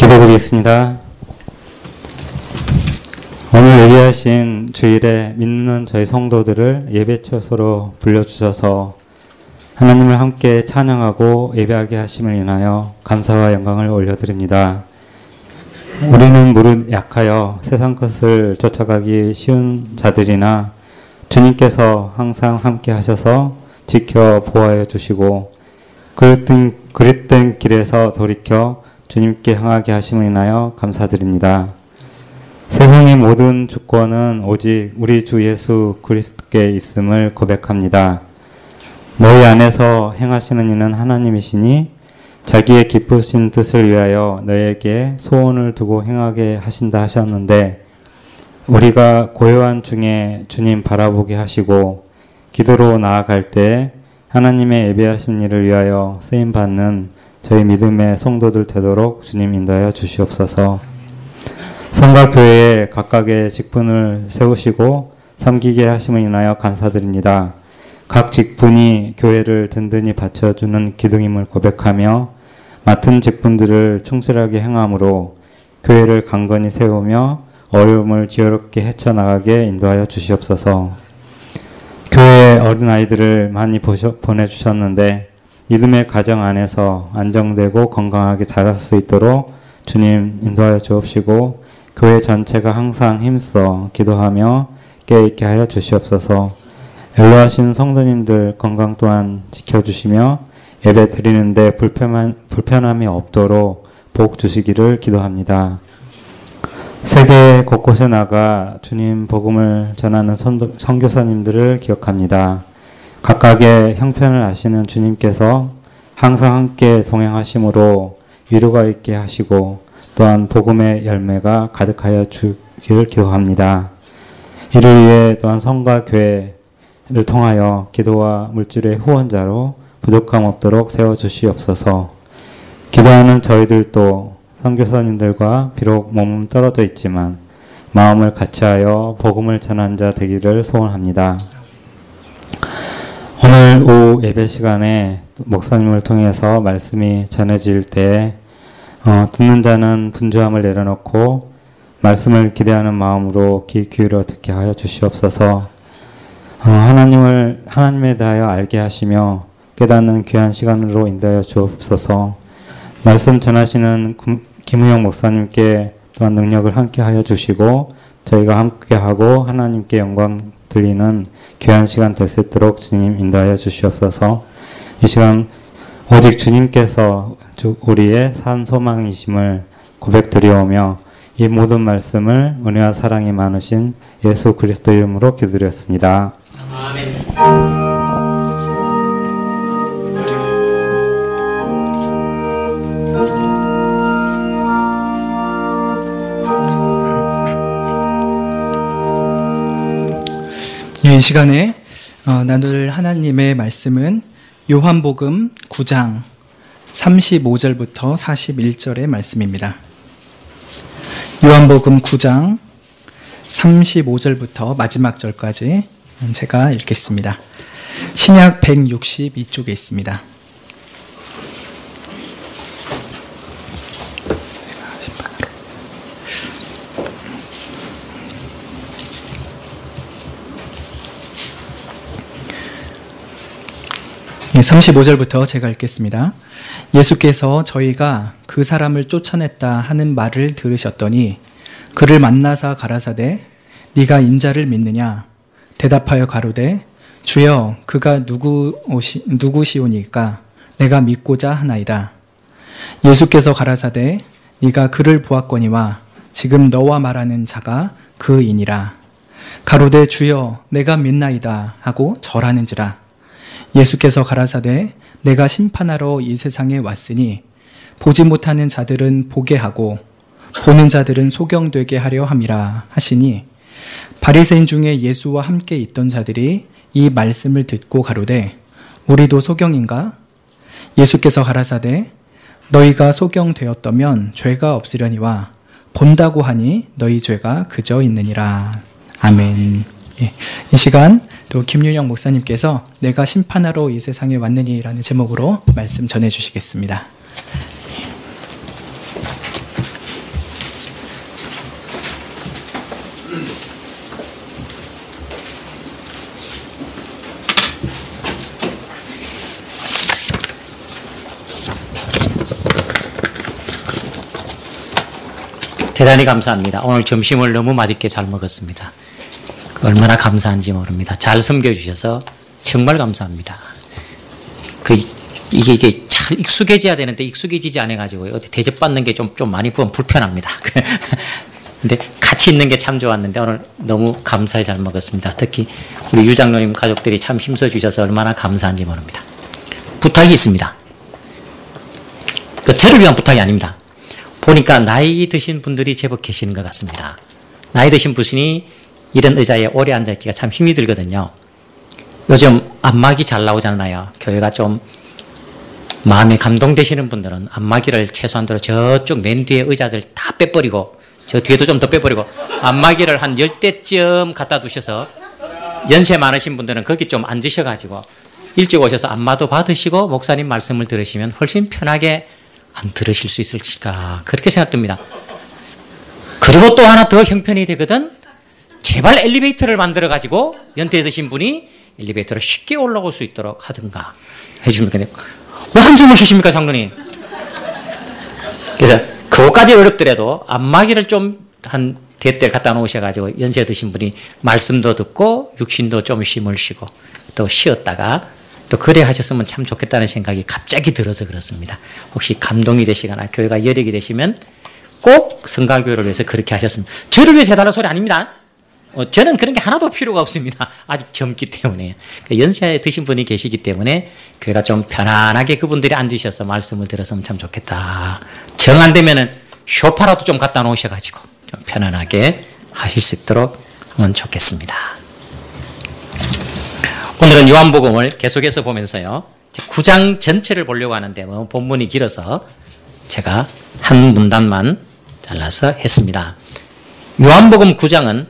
기도드리겠습니다. 오늘 예비하신 주일에 믿는 저희 성도들을 예배처소로 불러주셔서 하나님을 함께 찬양하고 예배하게 하심을 인하여 감사와 영광을 올려드립니다. 우리는 무릇 약하여 세상 것을 쫓아가기 쉬운 자들이나 주님께서 항상 함께 하셔서 지켜 보호하여 주시고 그릇된 길에서 돌이켜 주님께 향하게 하심을 인하여 감사드립니다. 세상의 모든 주권은 오직 우리 주 예수 그리스도께 있음을 고백합니다. 너희 안에서 행하시는 이는 하나님이시니 자기의 기쁘신 뜻을 위하여 너희에게 소원을 두고 행하게 하신다 하셨는데, 우리가 고요한 중에 주님 바라보게 하시고 기도로 나아갈 때 하나님의 예배하신 일을 위하여 쓰임받는 저희 믿음의 성도들 되도록 주님 인도하여 주시옵소서. 성과 교회에 각각의 직분을 세우시고 섬기게 하심을 인하여 감사드립니다. 각 직분이 교회를 든든히 받쳐주는 기둥임을 고백하며 맡은 직분들을 충실하게 행함으로 교회를 강건히 세우며 어려움을 지혜롭게 헤쳐나가게 인도하여 주시옵소서. 교회에 어린아이들을 많이 보내주셨는데 믿음의 가정 안에서 안정되고 건강하게 자랄 수 있도록 주님 인도하여 주옵시고, 교회 전체가 항상 힘써 기도하며 깨어있게 하여 주시옵소서. 연로하신 성도님들 건강 또한 지켜주시며 예배 드리는데 불편함이 없도록 복 주시기를 기도합니다. 세계 곳곳에 나가 주님 복음을 전하는 선교사님들을 기억합니다. 각각의 형편을 아시는 주님께서 항상 함께 동행하심으로 위로가 있게 하시고 또한 복음의 열매가 가득하여 주기를 기도합니다. 이를 위해 또한 성과 교회를 통하여 기도와 물질의 후원자로 부족함 없도록 세워주시옵소서. 기도하는 저희들도 선교사님들과 비록 몸은 떨어져 있지만 마음을 같이하여 복음을 전한 자 되기를 소원합니다. 오늘 오후 예배 시간에 목사님을 통해서 말씀이 전해질 때 듣는 자는 분주함을 내려놓고 말씀을 기대하는 마음으로 귀 기울여 듣게 하여 주시옵소서. 하나님에 대하여 알게 하시며 깨닫는 귀한 시간으로 인도하여 주옵소서. 말씀 전하시는 김우영 목사님께 또한 능력을 함께 하여 주시고 저희가 함께하고 하나님께 영광 드리는 귀한 시간 될 수 있도록 주님 인도하여 주시옵소서. 이 시간 오직 주님께서 우리의 산 소망이심을 고백드리오며 이 모든 말씀을 은혜와 사랑이 많으신 예수 그리스도 이름으로 기도드렸습니다. 아멘. 이 시간에 나눌 하나님의 말씀은 요한복음 9장 35절부터 41절의 말씀입니다. 요한복음 9장 35절부터 마지막 절까지 제가 읽겠습니다. 신약 162쪽에 있습니다. 네, 35절부터 제가 읽겠습니다. 예수께서 저희가 그 사람을 쫓아냈다 하는 말을 들으셨더니 그를 만나사 가라사대 네가 인자를 믿느냐? 대답하여 가로되 주여 그가 누구시오니까 내가 믿고자 하나이다. 예수께서 가라사대 네가 그를 보았거니와 지금 너와 말하는 자가 그이니라. 가로되 주여 내가 믿나이다 하고 절하는지라. 예수께서 가라사대 내가 심판하러 이 세상에 왔으니 보지 못하는 자들은 보게 하고 보는 자들은 소경되게 하려 함이라 하시니, 바리새인 중에 예수와 함께 있던 자들이 이 말씀을 듣고 가로되 우리도 소경인가? 예수께서 가라사대 너희가 소경되었다면 죄가 없으려니와 본다고 하니 너희 죄가 그저 있느니라. 아멘. 예, 이 시간 또 김윤영 목사님께서 내가 심판하러 이 세상에 왔느니라는 제목으로 말씀 전해주시겠습니다. 대단히 감사합니다. 오늘 점심을 너무 맛있게 잘 먹었습니다. 얼마나 감사한지 모릅니다. 잘 섬겨주셔서 정말 감사합니다. 이게 잘 익숙해져야 되는데 익숙해지지 않아가지고 어디 대접받는 게 좀 많이 불편합니다. 근데 같이 있는 게 참 좋았는데 오늘 너무 감사히 잘 먹었습니다. 특히 우리 유 장로님 가족들이 참 힘써주셔서 얼마나 감사한지 모릅니다. 부탁이 있습니다. 저를 위한 부탁이 아닙니다. 보니까 나이 드신 분들이 제법 계시는 것 같습니다. 나이 드신 분이 이런 의자에 오래 앉아있기가 참 힘이 들거든요. 요즘 안마기 잘 나오잖아요. 교회가 좀 마음에 감동되시는 분들은 안마기를 최소한도로 저쪽 맨 뒤에 의자들 다 빼버리고 저 뒤에도 좀 더 빼버리고 안마기를 한 10대쯤 갖다 두셔서 연세 많으신 분들은 거기 좀 앉으셔가지고 일찍 오셔서 안마도 받으시고 목사님 말씀을 들으시면 훨씬 편하게 안 들으실 수 있을까 그렇게 생각됩니다. 그리고 또 하나 더 형편이 되거든. 제발 엘리베이터를 만들어가지고 연세 드신 분이 엘리베이터를 쉽게 올라올 수 있도록 하든가 해주시면 되겠네요. 왜 한숨을 쉬십니까, 장로님? 그래서 그것까지 어렵더라도 안마기를 좀 한 대대 갖다 놓으셔가지고 연세 드신 분이 말씀도 듣고 육신도 좀 쉼을 쉬고 또 쉬었다가 또 그래 하셨으면 참 좋겠다는 생각이 갑자기 들어서 그렇습니다. 혹시 감동이 되시거나 교회가 여력이 되시면 꼭 성가교회를 위해서 그렇게 하셨습니다. 저를 위해서 해달라는 소리 아닙니다. 저는 그런 게 하나도 필요가 없습니다. 아직 젊기 때문에. 연세에 드신 분이 계시기 때문에 교회가 좀 편안하게 그분들이 앉으셔서 말씀을 들었으면 참 좋겠다. 정 안 되면은 쇼파라도 좀 갖다 놓으셔가지고 좀 편안하게 하실 수 있도록 하면 좋겠습니다. 오늘은 요한복음을 계속해서 보면서요. 9장 전체를 보려고 하는데 본문이 길어서 제가 한 문단만 잘라서 했습니다. 요한복음 9장은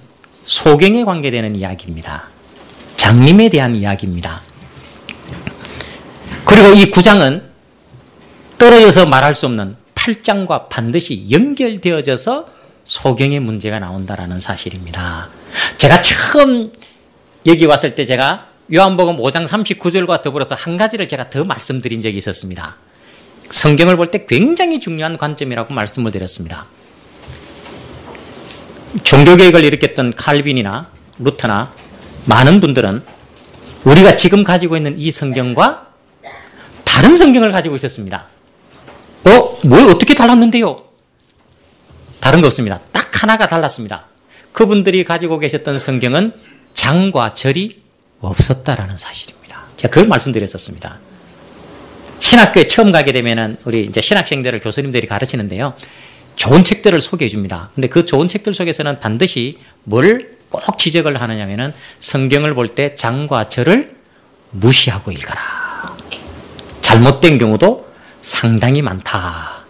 소경에 관계되는 이야기입니다. 장님에 대한 이야기입니다. 그리고 이 9장은 떨어져서 말할 수 없는 8장과 반드시 연결되어져서 소경의 문제가 나온다라는 사실입니다. 제가 처음 여기 왔을 때 제가 요한복음 5장 39절과 더불어서 한 가지를 제가 더 말씀드린 적이 있었습니다. 성경을 볼 때 굉장히 중요한 관점이라고 말씀을 드렸습니다. 종교개혁을 일으켰던 칼빈이나 루터나 많은 분들은 우리가 지금 가지고 있는 이 성경과 다른 성경을 가지고 있었습니다. 뭐 어떻게 달랐는데요? 다른 거 없습니다. 딱 하나가 달랐습니다. 그분들이 가지고 계셨던 성경은 장과 절이 없었다라는 사실입니다. 제가 그걸 말씀드렸었습니다. 신학교에 처음 가게 되면은 우리 이제 신학생들을 교수님들이 가르치는데요. 좋은 책들을 소개해 줍니다. 근데 그 좋은 책들 속에서는 반드시 뭘 꼭 지적을 하느냐면은 성경을 볼 때 장과 절을 무시하고 읽어라. 잘못된 경우도 상당히 많다.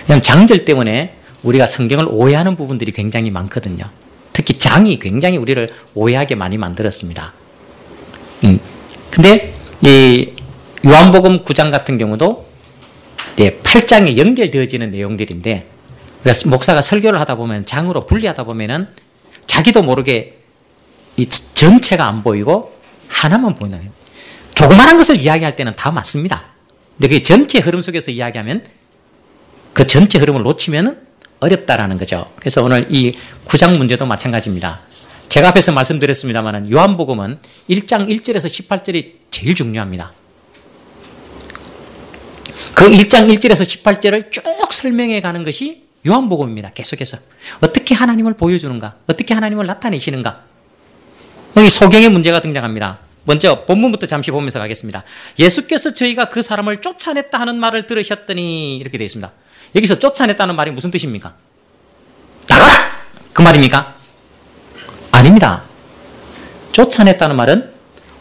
왜냐하면 장절 때문에 우리가 성경을 오해하는 부분들이 굉장히 많거든요. 특히 장이 굉장히 우리를 오해하게 많이 만들었습니다. 근데 이 요한복음 9장 같은 경우도 8장에 연결되어지는 내용들인데 그래서 목사가 설교를 하다 보면 장으로 분리하다 보면은 자기도 모르게 이 전체가 안 보이고 하나만 보인다는 거예요. 조그마한 것을 이야기할 때는 다 맞습니다. 근데 그 전체 흐름 속에서 이야기하면 그 전체 흐름을 놓치면 어렵다라는 거죠. 그래서 오늘 이 9장 문제도 마찬가지입니다. 제가 앞에서 말씀드렸습니다만 요한복음은 1장 1절에서 18절이 제일 중요합니다. 그 1장 1절에서 18절을 쭉 설명해 가는 것이 요한복음입니다. 계속해서 어떻게 하나님을 보여주는가, 어떻게 하나님을 나타내시는가. 여기 소경의 문제가 등장합니다. 먼저 본문부터 잠시 보면서 가겠습니다. 예수께서 저희가 그 사람을 쫓아냈다 하는 말을 들으셨더니 이렇게 되어 있습니다. 여기서 쫓아냈다는 말이 무슨 뜻입니까? 나가라! 그 말입니까? 아닙니다. 쫓아냈다는 말은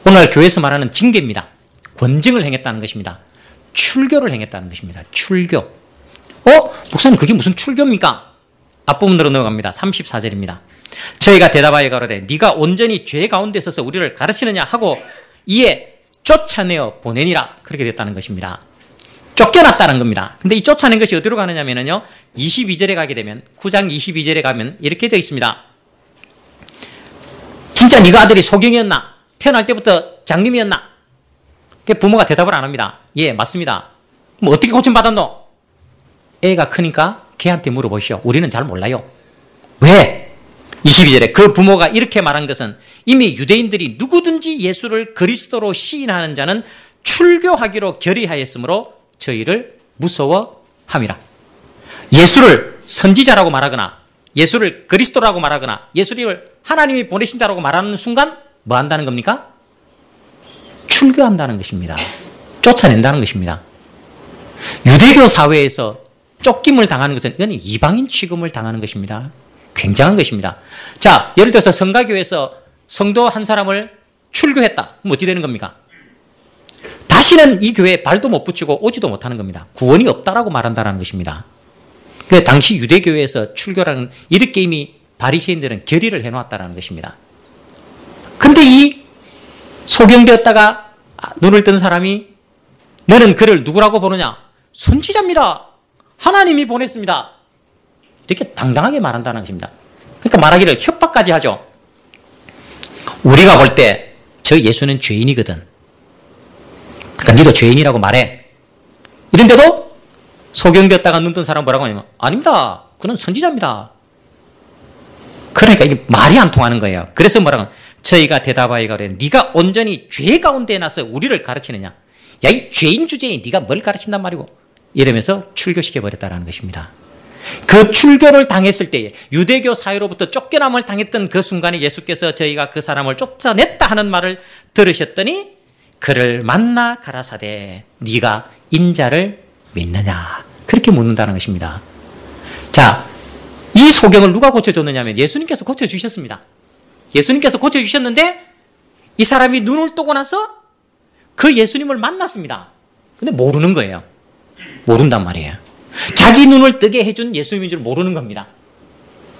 오늘 교회에서 말하는 징계입니다. 권징을 행했다는 것입니다. 출교를 행했다는 것입니다. 출교. 목사님 그게 무슨 출교입니까? 앞부분으로 넘어갑니다. 34절입니다. 저희가 대답하여 가로되 네가 온전히 죄 가운데 있어서 우리를 가르치느냐 하고 이에 쫓아내어 보내니라. 그렇게 됐다는 것입니다. 쫓겨났다는 겁니다. 근데 이 쫓아낸 것이 어디로 가느냐면요 22절에 가게 되면 9장 22절에 가면 이렇게 되어 있습니다. 진짜 네가 아들이 소경이었나? 태어날 때부터 장님이었나? 부모가 대답을 안 합니다. 예, 맞습니다. 뭐 어떻게 고침받았노? 애가 크니까 걔한테 물어보시오. 우리는 잘 몰라요. 왜? 22절에 그 부모가 이렇게 말한 것은 이미 유대인들이 누구든지 예수를 그리스도로 시인하는 자는 출교하기로 결의하였으므로 저희를 무서워함이라. 예수를 선지자라고 말하거나 예수를 그리스도라고 말하거나 예수를 하나님이 보내신 자라고 말하는 순간 뭐 한다는 겁니까? 출교한다는 것입니다. 쫓아낸다는 것입니다. 유대교 사회에서 쫓김을 당하는 것은 이건 이방인 취급을 당하는 것입니다. 굉장한 것입니다. 자, 예를 들어서 성가교에서 성도 한 사람을 출교했다. 그럼 어찌 되는 겁니까? 다시는 이 교회에 발도 못 붙이고 오지도 못하는 겁니다. 구원이 없다라고 말한다는 것입니다. 그 당시 유대교회에서 출교라는 이렇게 이미 바리새인들은 결의를 해놓았다는 것입니다. 그런데 이 소경되었다가 눈을 뜬 사람이 너는 그를 누구라고 보느냐? 선지자입니다. 하나님이 보냈습니다. 이렇게 당당하게 말한다는 것입니다. 그러니까 말하기를 협박까지 하죠. 우리가 볼 때 저 예수는 죄인이거든. 그러니까 니도 죄인이라고 말해. 이런데도 소경되었다가 눈 뜬 사람 뭐라고 하냐면 아닙니다. 그는 선지자입니다. 그러니까 이게 말이 안 통하는 거예요. 그래서 뭐라고 저희가 대답하기가 그래. 네가 온전히 죄 가운데 나서 우리를 가르치느냐. 야, 이 죄인 주제에 네가 뭘 가르친단 말이고. 이러면서 출교시켜버렸다는 것입니다. 그 출교를 당했을 때에 유대교 사회로부터 쫓겨남을 당했던 그 순간에 예수께서 저희가 그 사람을 쫓아냈다 하는 말을 들으셨더니 그를 만나 가라사대 네가 인자를 믿느냐 그렇게 묻는다는 것입니다. 자, 이 소경을 누가 고쳐줬느냐 하면 예수님께서 고쳐주셨습니다. 예수님께서 고쳐주셨는데 이 사람이 눈을 뜨고 나서 그 예수님을 만났습니다. 근데 모르는 거예요. 모른단 말이에요. 자기 눈을 뜨게 해준 예수님인 줄 모르는 겁니다.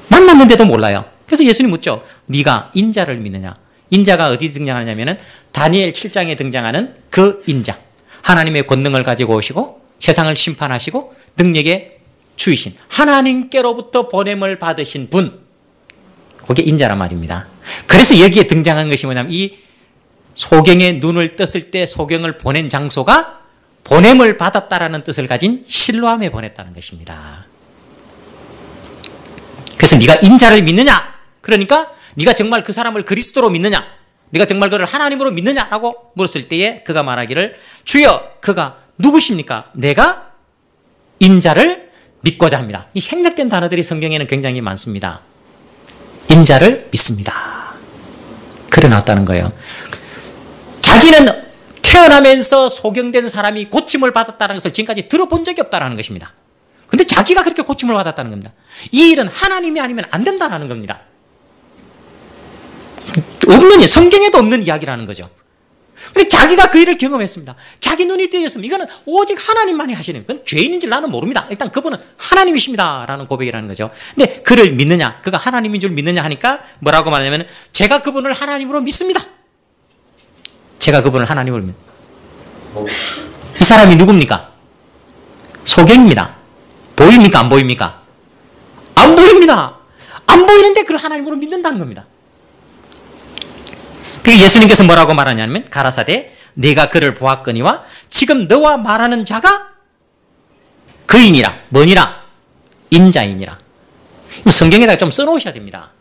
만났는데도 몰라요. 그래서 예수님 묻죠. 네가 인자를 믿느냐. 인자가 어디 등장하냐면은 다니엘 7장에 등장하는 그 인자. 하나님의 권능을 가지고 오시고 세상을 심판하시고 능력의 주이신 하나님께로부터 보냄을 받으신 분. 그게 인자란 말입니다. 그래서 여기에 등장한 것이 뭐냐면 이 소경의 눈을 떴을 때 소경을 보낸 장소가 보냄을 받았다라는 뜻을 가진 실로암에 보냈다는 것입니다. 그래서 네가 인자를 믿느냐? 그러니까 네가 정말 그 사람을 그리스도로 믿느냐? 네가 정말 그를 하나님으로 믿느냐라고 물었을 때에 그가 말하기를 주여 그가 누구십니까? 내가 인자를 믿고자 합니다. 이 생략된 단어들이 성경에는 굉장히 많습니다. 인자를 믿습니다. 그래 나왔다는 거예요. 자기는 태어나면서 소경된 사람이 고침을 받았다는 것을 지금까지 들어본 적이 없다는 것입니다. 그런데 자기가 그렇게 고침을 받았다는 겁니다. 이 일은 하나님이 아니면 안 된다는 겁니다. 없는, 성경에도 없는 이야기라는 거죠. 그런데 자기가 그 일을 경험했습니다. 자기 눈이 뜨였습니다. 이거는 오직 하나님만이 하시는, 그건 죄인인 줄 나는 모릅니다. 일단 그분은 하나님이십니다. 라는 고백이라는 거죠. 근데 그를 믿느냐, 그가 하나님인 줄 믿느냐 하니까 뭐라고 말하냐면 제가 그분을 하나님으로 믿습니다. 제가 그분을 하나님으로 믿습니다. 이 사람이 누굽니까? 소경입니다. 보입니까? 안 보입니까? 안 보입니다. 안 보이는데 그를 하나님으로 믿는다는 겁니다. 그래서 예수님께서 뭐라고 말하냐면 가라사대 내가 그를 보았거니와 지금 너와 말하는 자가 그이니라. 뭐니라? 인자이니라. 성경에다가 좀 써놓으셔야 됩니다.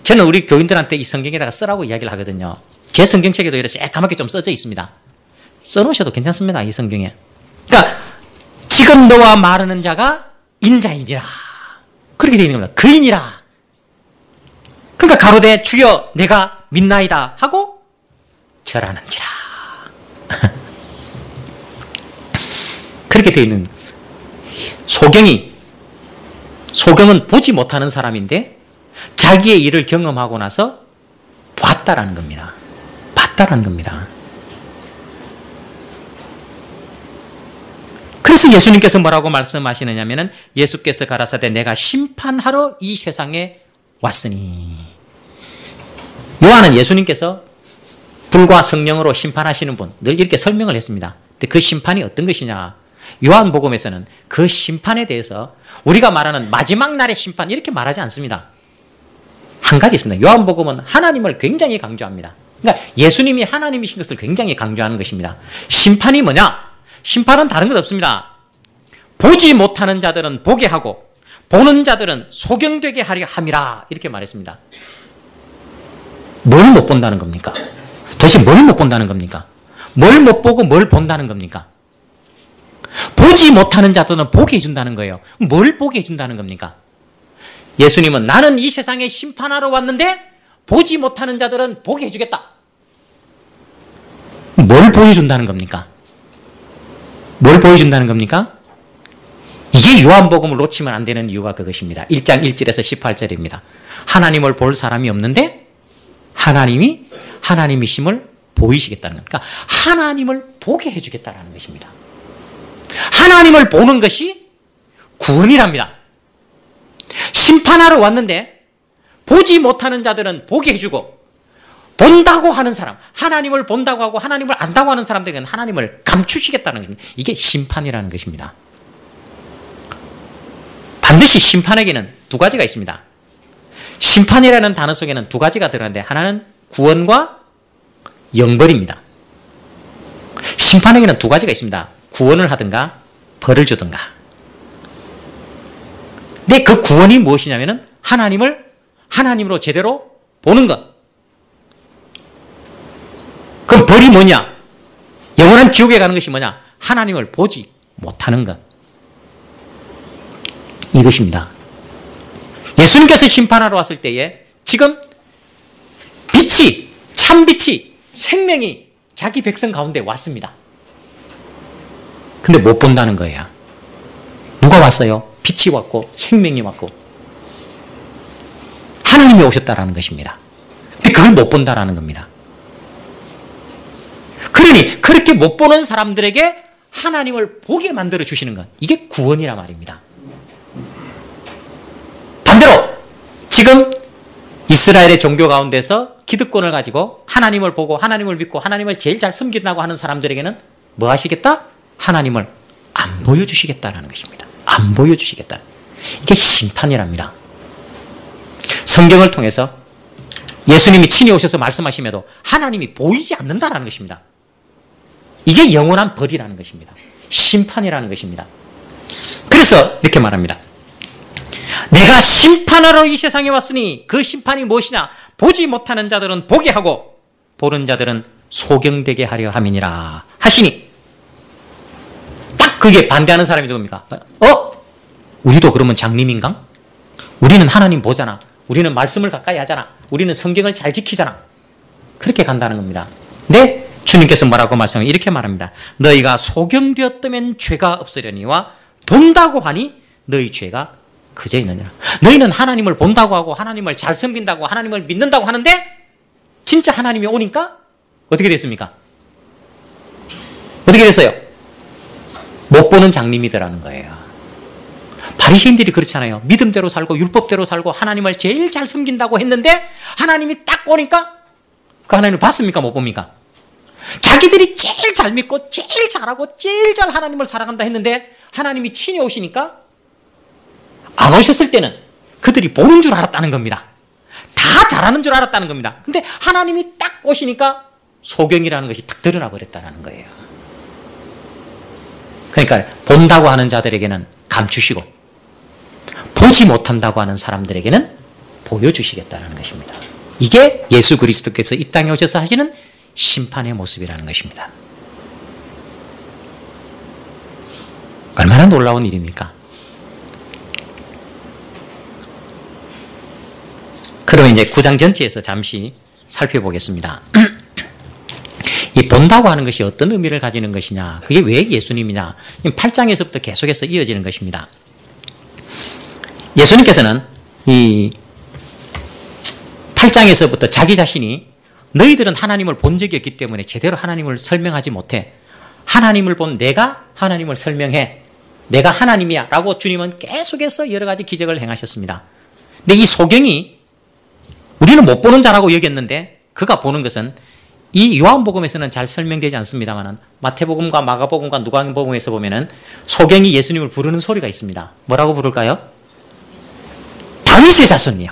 저는 우리 교인들한테 이 성경에다가 쓰라고 이야기를 하거든요. 제 성경책에도 이렇게 새까맣게 좀 써져 있습니다. 써놓으셔도 괜찮습니다. 이 성경에. 그러니까 지금 너와 말하는 자가 인자이니라. 그렇게 되어 있는 겁니다. 그이니라. 그러니까 가로되 주여 내가 믿나이다 하고 절하는지라. 그렇게 되어 있는 소경은 보지 못하는 사람인데 자기의 일을 경험하고 나서 봤다라는 겁니다. 봤다라는 겁니다. 그래서 예수님께서 뭐라고 말씀하시느냐면은 예수께서 가라사대 내가 심판하러 이 세상에 왔으니. 요한은 예수님께서 불과 성령으로 심판하시는 분, 늘 이렇게 설명을 했습니다. 근데 그 심판이 어떤 것이냐? 요한복음에서는 그 심판에 대해서 우리가 말하는 마지막 날의 심판 이렇게 말하지 않습니다. 한 가지 있습니다. 요한복음은 하나님을 굉장히 강조합니다. 그러니까 예수님이 하나님이신 것을 굉장히 강조하는 것입니다. 심판이 뭐냐? 심판은 다른 것 없습니다. 보지 못하는 자들은 보게 하고 보는 자들은 소경되게 하려 함이라 이렇게 말했습니다. 뭘 못 본다는 겁니까? 도대체 뭘 못 본다는 겁니까? 뭘 못 보고 뭘 본다는 겁니까? 보지 못하는 자들은 보게 해준다는 거예요. 뭘 보게 해준다는 겁니까? 예수님은 나는 이 세상에 심판하러 왔는데 보지 못하는 자들은 보게 해주겠다. 뭘 보여준다는 겁니까? 뭘 보여준다는 겁니까? 이게 요한복음을 놓치면 안 되는 이유가 그것입니다. 1장 1절에서 18절입니다. 하나님을 볼 사람이 없는데 하나님이 하나님이심을 보이시겠다는 겁니다. 그러니까 하나님을 보게 해주겠다는 것입니다. 하나님을 보는 것이 구원이랍니다. 심판하러 왔는데 보지 못하는 자들은 보게 해주고 본다고 하는 사람, 하나님을 본다고 하고 하나님을 안다고 하는 사람들에게는 하나님을 감추시겠다는 것입니다. 이게 심판이라는 것입니다. 반드시 심판에게는 두 가지가 있습니다. 심판이라는 단어 속에는 두 가지가 들어가는데 하나는 구원과 영벌입니다. 심판에게는 두 가지가 있습니다. 구원을 하든가 벌을 주든가. 근데 그 구원이 무엇이냐면은 하나님을 하나님으로 제대로 보는 것. 그럼 벌이 뭐냐? 영원한 지옥에 가는 것이 뭐냐? 하나님을 보지 못하는 것. 이것입니다. 예수님께서 심판하러 왔을 때에 지금 빛이, 참빛이, 생명이 자기 백성 가운데 왔습니다. 근데 못 본다는 거예요. 누가 왔어요? 빛이 왔고 생명이 왔고 하나님이 오셨다라는 것입니다. 근데 그걸 못 본다라는 겁니다. 그러니 그렇게 못 보는 사람들에게 하나님을 보게 만들어 주시는 것, 이게 구원이란 말입니다. 반대로 지금 이스라엘의 종교 가운데서 기득권을 가지고 하나님을 보고 하나님을 믿고 하나님을 제일 잘 섬긴다고 하는 사람들에게는 뭐 하시겠다? 하나님을 안 보여주시겠다라는 것입니다. 안 보여주시겠다. 이게 심판이랍니다. 성경을 통해서 예수님이 친히 오셔서 말씀하심에도 하나님이 보이지 않는다라는 것입니다. 이게 영원한 벌이라는 것입니다. 심판이라는 것입니다. 그래서 이렇게 말합니다. 내가 심판하러 이 세상에 왔으니 그 심판이 무엇이냐? 보지 못하는 자들은 보게 하고 보는 자들은 소경되게 하려 함이니라 하시니, 딱 그게 반대하는 사람이 누굽니까? 우리도 그러면 장님인가? 우리는 하나님 보잖아. 우리는 말씀을 가까이 하잖아. 우리는 성경을 잘 지키잖아. 그렇게 간다는 겁니다. 네? 주님께서 뭐라고 말씀하면 이렇게 말합니다. 너희가 소경되었다면 죄가 없으려니와 본다고 하니 너희 죄가 그저 있느니라. 너희는 하나님을 본다고 하고 하나님을 잘 섬긴다고 하나님을 믿는다고 하는데 진짜 하나님이 오니까 어떻게 됐습니까? 어떻게 됐어요? 못 보는 장님이더라는 거예요. 바리새인들이 그렇잖아요. 믿음대로 살고 율법대로 살고 하나님을 제일 잘 섬긴다고 했는데 하나님이 딱 오니까 그 하나님을 봤습니까? 못 봅니까? 자기들이 제일 잘 믿고 제일 잘하고 제일 잘 하나님을 사랑한다 했는데 하나님이 친히 오시니까 안 오셨을 때는 그들이 보는 줄 알았다는 겁니다. 다 잘하는 줄 알았다는 겁니다. 근데 하나님이 딱 오시니까 소경이라는 것이 딱 드러나 버렸다는 거예요. 그러니까 본다고 하는 자들에게는 감추시고 보지 못한다고 하는 사람들에게는 보여주시겠다는 것입니다. 이게 예수 그리스도께서 이 땅에 오셔서 하시는 심판의 모습이라는 것입니다. 얼마나 놀라운 일입니까? 그럼 이제 9장 전체에서 잠시 살펴보겠습니다. 이 본다고 하는 것이 어떤 의미를 가지는 것이냐, 그게 왜 예수님이냐, 8장에서부터 계속해서 이어지는 것입니다. 예수님께서는 이 8장에서부터 자기 자신이 너희들은 하나님을 본 적이 없기 때문에 제대로 하나님을 설명하지 못해. 하나님을 본 내가 하나님을 설명해. 내가 하나님이야 라고 주님은 계속해서 여러 가지 기적을 행하셨습니다. 근데 이 소경이 우리는 못 보는 자라고 여겼는데 그가 보는 것은 이 요한복음에서는 잘 설명되지 않습니다만 마태복음과 마가복음과 누가복음에서 보면은 소경이 예수님을 부르는 소리가 있습니다. 뭐라고 부를까요? 다윗의 자손이요.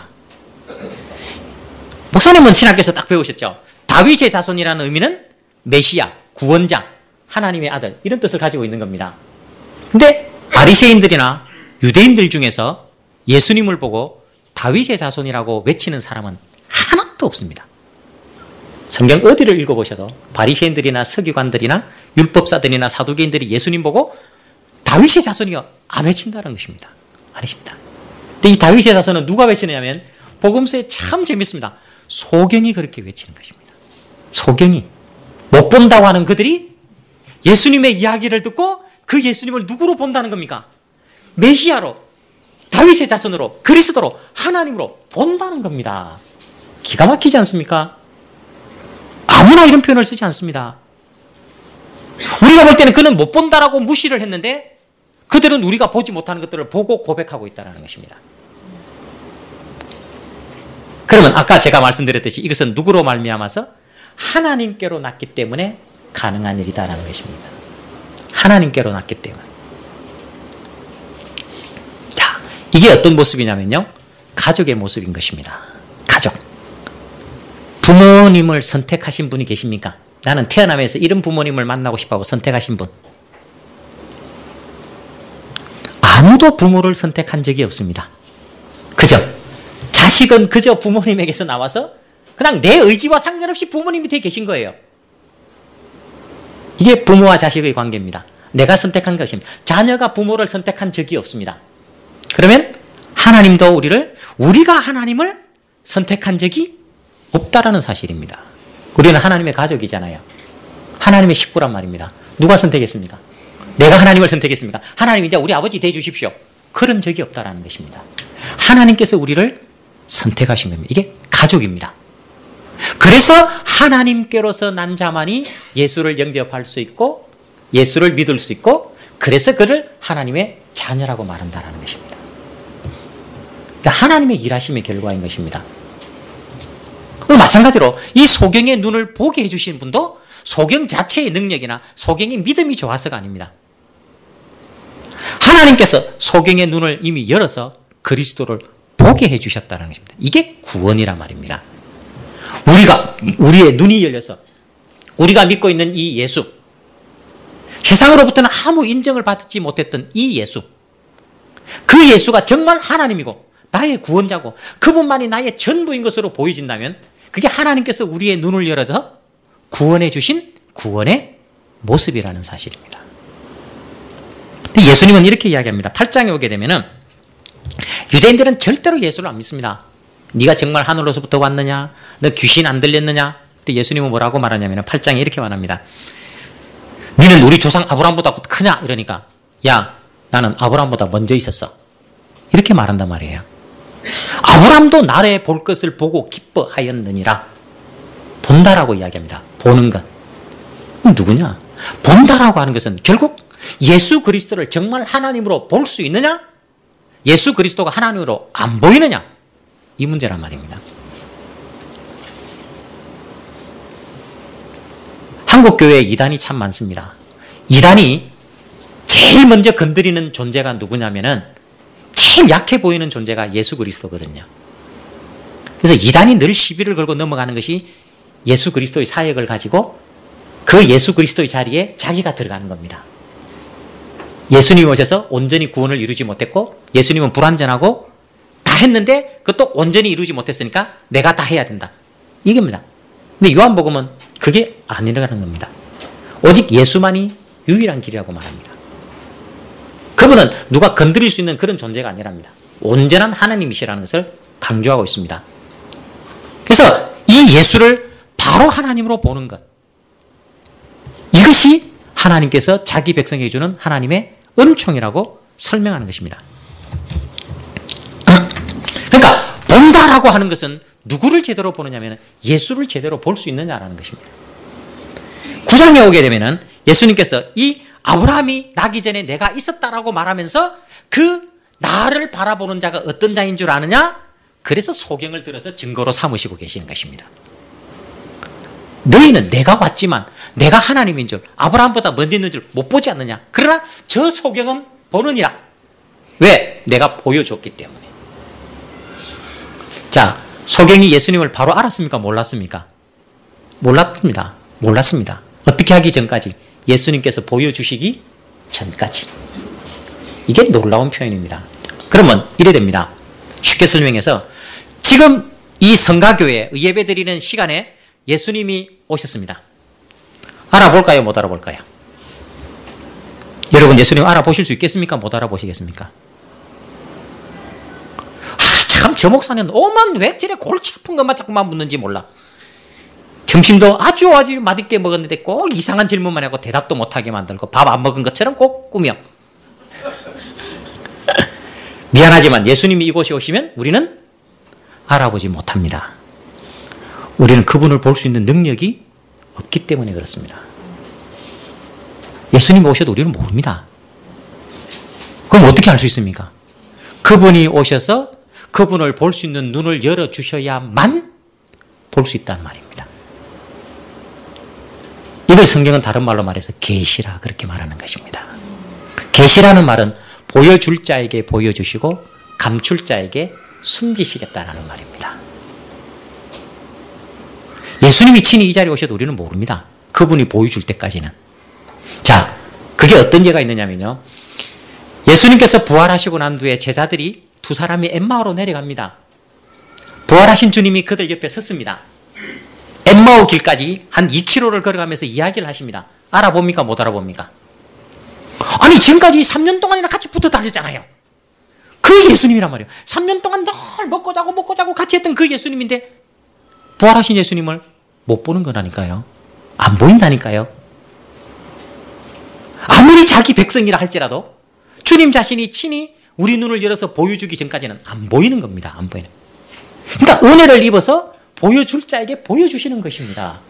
목사님은 신학교에서 딱 배우셨죠? 다윗의 자손이라는 의미는 메시아, 구원자, 하나님의 아들, 이런 뜻을 가지고 있는 겁니다. 근데 바리새인들이나 유대인들 중에서 예수님을 보고 다윗의 자손이라고 외치는 사람은 하나도 없습니다. 성경 어디를 읽어보셔도 바리새인들이나 서기관들이나 율법사들이나 사두개인들이 예수님 보고 다윗의 자손이요 안 외친다는 것입니다. 안 외칩니다. 근데 이 다윗의 자손은 누가 외치느냐면 복음서에 참 재밌습니다. 소경이 그렇게 외치는 것입니다. 소경이 못 본다고 하는 그들이 예수님의 이야기를 듣고 그 예수님을 누구로 본다는 겁니까? 메시아로, 다윗의 자손으로, 그리스도로, 하나님으로 본다는 겁니다. 기가 막히지 않습니까? 아무나 이런 표현을 쓰지 않습니다. 우리가 볼 때는 그는 못 본다라고 무시를 했는데 그들은 우리가 보지 못하는 것들을 보고 고백하고 있다는 것입니다. 그러면 아까 제가 말씀드렸듯이 이것은 누구로 말미암아서 하나님께로 났기 때문에 가능한 일이다라는 것입니다. 하나님께로 났기 때문에. 자, 이게 어떤 모습이냐면요. 가족의 모습인 것입니다. 가족. 부모님을 선택하신 분이 계십니까? 나는 태어나면서 이런 부모님을 만나고 싶다고 선택하신 분. 아무도 부모를 선택한 적이 없습니다. 그죠? 자식은 그저 부모님에게서 나와서 그냥 내 의지와 상관없이 부모님 밑에 계신 거예요. 이게 부모와 자식의 관계입니다. 내가 선택한 것입니다. 자녀가 부모를 선택한 적이 없습니다. 그러면 하나님도 우리가 하나님을 선택한 적이 없다라는 사실입니다. 우리는 하나님의 가족이잖아요. 하나님의 식구란 말입니다. 누가 선택했습니까? 내가 하나님을 선택했습니까? 하나님 이제 우리 아버지 돼 주십시오. 그런 적이 없다라는 것입니다. 하나님께서 우리를 선택하신 겁니다. 이게 가족입니다. 그래서 하나님께로서 난 자만이 예수를 영접할 수 있고 예수를 믿을 수 있고 그래서 그를 하나님의 자녀라고 말한다는 것입니다. 그러니까 하나님의 일하심의 결과인 것입니다. 마찬가지로 이 소경의 눈을 보게 해주신 분도 소경 자체의 능력이나 소경의 믿음이 좋아서가 아닙니다. 하나님께서 소경의 눈을 이미 열어서 그리스도를 보게 해주셨다는 것입니다. 이게 구원이란 말입니다. 우리의 눈이 열려서 우리가 믿고 있는 이 예수, 세상으로부터는 아무 인정을 받지 못했던 이 예수, 그 예수가 정말 하나님이고 나의 구원자고 그분만이 나의 전부인 것으로 보여진다면 그게 하나님께서 우리의 눈을 열어서 구원해 주신 구원의 모습이라는 사실입니다. 근데 예수님은 이렇게 이야기합니다. 8장에 오게 되면은 유대인들은 절대로 예수를 안 믿습니다. 네가 정말 하늘로서부터 왔느냐? 너 귀신 안 들렸느냐? 그때 예수님은 뭐라고 말하냐면 8장에 이렇게 말합니다. 너는 우리 조상 아브라함보다 크냐? 이러니까 야, 나는 아브라함보다 먼저 있었어. 이렇게 말한단 말이에요. 아브라함도 나를 볼 것을 보고 기뻐하였느니라. 본다라고 이야기합니다. 보는 것. 그럼 누구냐? 본다라고 하는 것은 결국 예수 그리스도를 정말 하나님으로 볼 수 있느냐? 예수 그리스도가 하나님으로 안 보이느냐? 이 문제란 말입니다. 한국 교회에 이단이 참 많습니다. 이단이 제일 먼저 건드리는 존재가 누구냐면은 제일 약해 보이는 존재가 예수 그리스도거든요. 그래서 이단이 늘 시비를 걸고 넘어가는 것이 예수 그리스도의 사역을 가지고 그 예수 그리스도의 자리에 자기가 들어가는 겁니다. 예수님이 오셔서 온전히 구원을 이루지 못했고 예수님은 불완전하고 다 했는데 그것도 온전히 이루지 못했으니까 내가 다 해야 된다. 이겁니다. 근데 요한복음은 그게 안 일어나는 겁니다. 오직 예수만이 유일한 길이라고 말합니다. 그분은 누가 건드릴 수 있는 그런 존재가 아니랍니다. 온전한 하나님이시라는 것을 강조하고 있습니다. 그래서 이 예수를 바로 하나님으로 보는 것, 이것이 하나님께서 자기 백성에게 주는 하나님의 은총이라고 설명하는 것입니다. 그러니까 본다라고 하는 것은 누구를 제대로 보느냐면 예수를 제대로 볼 수 있느냐라는 것입니다. 9장에 오게 되면 예수님께서 이 아브라함이 나기 전에 내가 있었다라고 말하면서 그 나를 바라보는 자가 어떤 자인 줄 아느냐? 그래서 소경을 들어서 증거로 삼으시고 계시는 것입니다. 너희는 내가 왔지만 내가 하나님인 줄, 아브라함보다 먼저 있는 줄 못 보지 않느냐? 그러나 저 소경은 보느니라. 왜? 내가 보여줬기 때문에. 자, 소경이 예수님을 바로 알았습니까? 몰랐습니까? 몰랐습니다. 몰랐습니다. 어떻게 하기 전까지? 예수님께서 보여주시기 전까지. 이게 놀라운 표현입니다. 그러면 이래 됩니다. 쉽게 설명해서 지금 이 성가교회 예배 드리는 시간에 예수님이 오셨습니다. 알아볼까요? 못 알아볼까요? 여러분 예수님 알아보실 수 있겠습니까? 못 알아보시겠습니까? 참 저 목사는 오만 왜 저래 골치 아픈 것만 자꾸만 묻는지 몰라. 점심도 아주 맛있게 먹었는데 꼭 이상한 질문만 하고 대답도 못하게 만들고 밥 안 먹은 것처럼 꼭 꾸며. 미안하지만 예수님이 이곳에 오시면 우리는 알아보지 못합니다. 우리는 그분을 볼 수 있는 능력이 없기 때문에 그렇습니다. 예수님이 오셔도 우리는 모릅니다. 그럼 어떻게 알 수 있습니까? 그분이 오셔서 그분을 볼 수 있는 눈을 열어주셔야만 볼 수 있다는 말입니다. 이걸 성경은 다른 말로 말해서 계시라 그렇게 말하는 것입니다. 계시라는 말은 보여줄 자에게 보여주시고 감출 자에게 숨기시겠다라는 말입니다. 예수님이 친히 이 자리에 오셔도 우리는 모릅니다. 그분이 보여줄 때까지는. 자, 그게 어떤 예가 있느냐면요. 예수님께서 부활하시고 난 뒤에 제자들이 두 사람이 엠마오로 내려갑니다. 부활하신 주님이 그들 옆에 섰습니다. 엠마오 길까지 한 2km를 걸어가면서 이야기를 하십니다. 알아봅니까? 못 알아봅니까? 아니 지금까지 3년 동안이나 같이 붙어 다녔잖아요. 그 예수님이란 말이에요. 3년 동안 늘 먹고 자고 같이 했던 그 예수님인데 부활하신 예수님을 못 보는 거라니까요. 안 보인다니까요. 아무리 자기 백성이라 할지라도 주님 자신이 친히 우리 눈을 열어서 보여주기 전까지는 안 보이는 겁니다. 안 보이는. 그러니까 은혜를 입어서 보여줄 자에게 보여주시는 것입니다.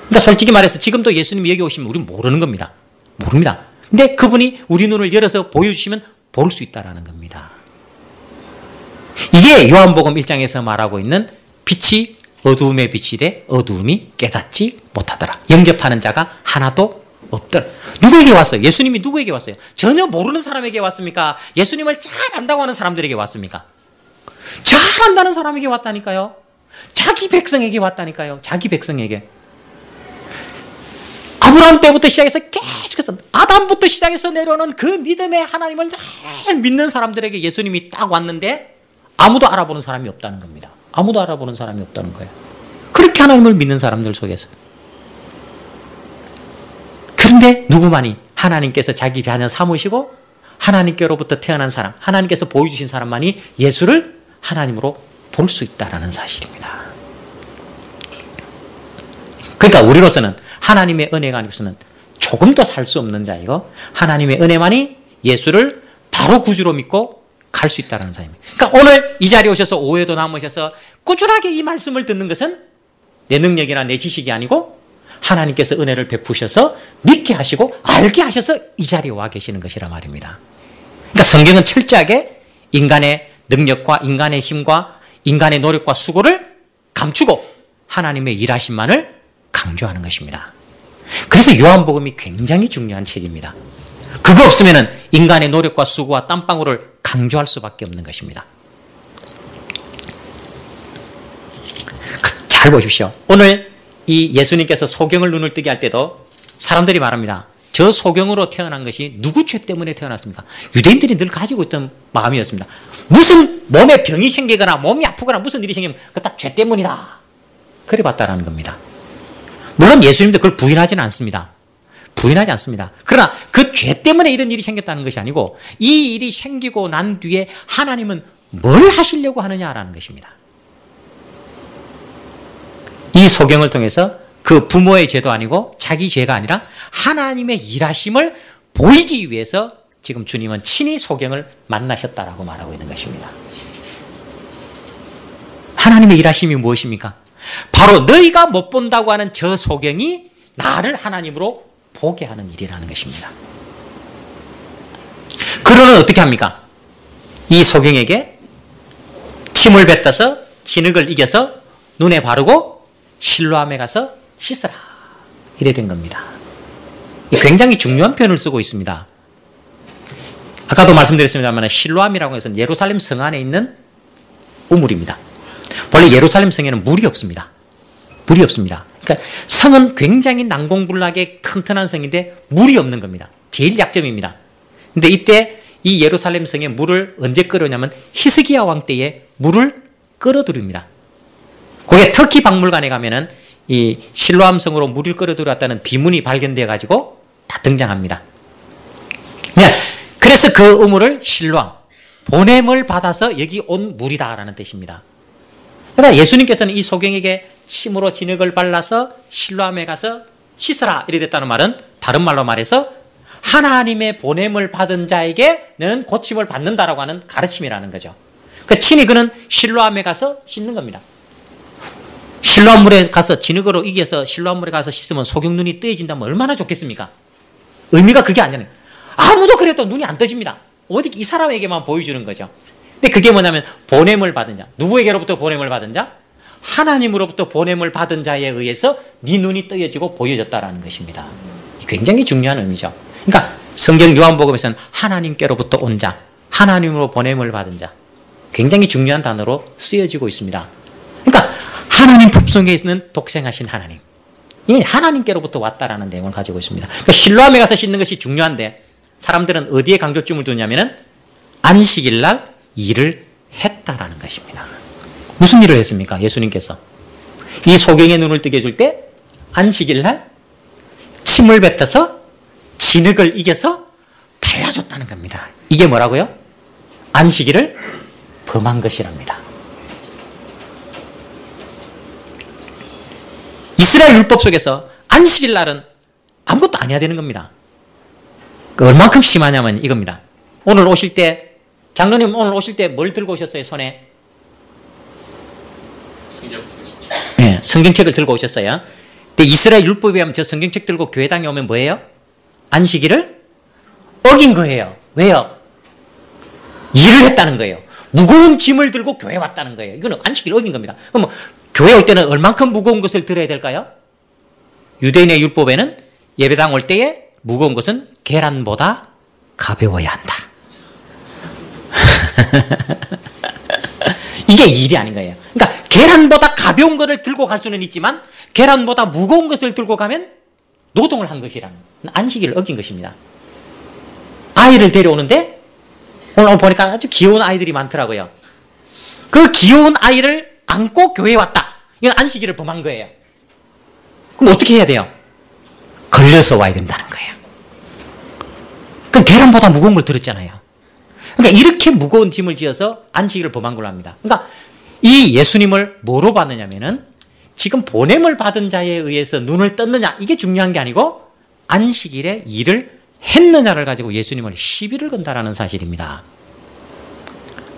그러니까 솔직히 말해서 지금도 예수님이 여기 오시면 우리는 모르는 겁니다. 모릅니다. 근데 그분이 우리 눈을 열어서 보여주시면 볼 수 있다는 겁니다. 이게 요한복음 1장에서 말하고 있는 빛이 어두움에 비치되 어두움이 깨닫지 못하더라. 영접하는 자가 하나도 없더라. 누구에게 왔어요? 예수님이 누구에게 왔어요? 전혀 모르는 사람에게 왔습니까? 예수님을 잘 안다고 하는 사람들에게 왔습니까? 잘 안다는 사람에게 왔다니까요. 자기 백성에게 왔다니까요. 자기 백성에게. 아브라함 때부터 시작해서 계속해서 아담부터 시작해서 내려오는 그 믿음의 하나님을 잘 믿는 사람들에게 예수님이 딱 왔는데 아무도 알아보는 사람이 없다는 겁니다. 아무도 알아보는 사람이 없다는 거예요. 그렇게 하나님을 믿는 사람들 속에서. 그런데 누구만이 하나님께서 자기 자녀 삼으시고 하나님께로부터 태어난 사람, 하나님께서 보여주신 사람만이 예수를 하나님으로 볼 수 있다는 사실입니다. 그러니까 우리로서는 하나님의 은혜가 아니고서는 조금도 살 수 없는 자이고 하나님의 은혜만이 예수를 바로 구주로 믿고 갈 수 있다는 사람입니다. 그러니까 오늘 이 자리에 오셔서 오해도 남으셔서 꾸준하게 이 말씀을 듣는 것은 내 능력이나 내 지식이 아니고 하나님께서 은혜를 베푸셔서 믿게 하시고 알게 하셔서 이 자리에 와 계시는 것이라 말입니다. 그러니까 성경은 철저하게 인간의 능력과 인간의 힘과 인간의 노력과 수고를 감추고 하나님의 일하심만을 강조하는 것입니다. 그래서 요한복음이 굉장히 중요한 책입니다. 그거 없으면 인간의 노력과 수고와 땀방울을 강조할 수밖에 없는 것입니다. 잘 보십시오. 오늘 이 예수님께서 소경을 눈을 뜨게 할 때도 사람들이 말합니다. 저 소경으로 태어난 것이 누구 죄 때문에 태어났습니까? 유대인들이 늘 가지고 있던 마음이었습니다. 무슨 몸에 병이 생기거나 몸이 아프거나 무슨 일이 생기면 그거 다 죄 때문이다. 그래 봤다라는 겁니다. 물론 예수님도 그걸 부인하지는 않습니다. 부인하지 않습니다. 그러나 그 죄 때문에 이런 일이 생겼다는 것이 아니고 이 일이 생기고 난 뒤에 하나님은 뭘 하시려고 하느냐라는 것입니다. 이 소경을 통해서 그 부모의 죄도 아니고 자기 죄가 아니라 하나님의 일하심을 보이기 위해서 지금 주님은 친히 소경을 만나셨다라고 말하고 있는 것입니다. 하나님의 일하심이 무엇입니까? 바로 너희가 못 본다고 하는 저 소경이 나를 하나님으로 보게 하는 일이라는 것입니다. 그러는 어떻게 합니까? 이 소경에게 침을 뱉어서 진흙을 이겨서 눈에 바르고 실로암에 가서 씻어라. 이래 된 겁니다. 굉장히 중요한 표현을 쓰고 있습니다. 아까도 말씀드렸습니다만 실로암이라고 해서 예루살렘 성 안에 있는 우물입니다. 원래 예루살렘 성에는 물이 없습니다. 물이 없습니다. 그러니까 성은 굉장히 난공불락의 튼튼한 성인데 물이 없는 겁니다. 제일 약점입니다. 근데 이때 이 예루살렘 성에 물을 언제 끌어오냐면 히스기야 왕 때에 물을 끌어들입니다. 그게 터키 박물관에 가면은 이 실로암 성으로 물을 끌어들였다는 비문이 발견되어 가지고 다 등장합니다. 그래서 그 우물을 실로암, 보냄을 받아서 여기 온 물이다라는 뜻입니다. 그러니까 예수님께서는 이 소경에게 침으로 진흙을 발라서 실로암에 가서 씻으라 이래 됐다는 말은 다른 말로 말해서 하나님의 보냄을 받은 자에게 너는 고침을 받는다라고 하는 가르침이라는 거죠. 그 친히 그는 실로암에 가서 씻는 겁니다. 실로암 물에 가서 진흙으로 이겨서 실로암 물에 가서 씻으면 소경 눈이 뜨여진다면 얼마나 좋겠습니까? 의미가 그게 아니에요. 아무도 그래도 눈이 안 떠집니다. 오직 이 사람에게만 보여주는 거죠. 근데 그게 뭐냐면 보냄을 받은 자. 누구에게로부터 보냄을 받은 자? 하나님으로부터 보냄을 받은 자에 의해서 네 눈이 뜨여지고 보여졌다라는 것입니다. 굉장히 중요한 의미죠. 그러니까 성경 요한복음에서는 하나님께로부터 온 자, 하나님으로 보냄을 받은 자. 굉장히 중요한 단어로 쓰여지고 있습니다. 그러니까 하나님 품속에 있는 독생하신 하나님. 이 하나님께로부터 왔다라는 내용을 가지고 있습니다. 그러니까 실로암에 가서 씻는 것이 중요한데 사람들은 어디에 강조점을 두냐면은 안식일 날 일을 했다라는 것입니다. 무슨 일을 했습니까? 예수님께서 이 소경의 눈을 뜨게 해줄 때 안식일 날 침을 뱉어서 진흙을 이겨서 발라줬다는 겁니다. 이게 뭐라고요? 안식일을 범한 것이랍니다. 이스라엘 율법 속에서 안식일 날은 아무것도 안 해야 되는 겁니다. 얼만큼 심하냐면 이겁니다. 오늘 오실 때 장로님 오늘 오실 때 뭘 들고 오셨어요? 손에? 네, 성경책을 들고 오셨어요. 근데 이스라엘 율법에 하면 저 성경책 들고 교회당에 오면 뭐예요? 안식일을 어긴 거예요. 왜요? 일을 했다는 거예요. 무거운 짐을 들고 교회 왔다는 거예요. 이거는 안식일 어긴 겁니다. 그럼 교회 올 때는 얼만큼 무거운 것을 들어야 될까요? 유대인의 율법에는 예배당 올 때에 무거운 것은 계란보다 가벼워야 한다. 이게 일이 아닌 거예요. 그러니까 계란보다 가벼운 것을 들고 갈 수는 있지만 계란보다 무거운 것을 들고 가면 노동을 한 것이라는 안식일을 어긴 것입니다. 아이를 데려오는데 오늘 보니까 아주 귀여운 아이들이 많더라고요. 그 귀여운 아이를 안고 교회에 왔다. 이건 안식일을 범한 거예요. 그럼 어떻게 해야 돼요? 걸려서 와야 된다는 거예요. 그럼 계란보다 무거운 걸 들었잖아요. 그러니까 이렇게 무거운 짐을 지어서 안식일을 범한 걸로 합니다. 그러니까 이 예수님을 뭐로 받느냐면은 지금 보냄을 받은 자에 의해서 눈을 떴느냐 이게 중요한 게 아니고 안식일에 일을 했느냐를 가지고 예수님을 시비를 건다라는 사실입니다.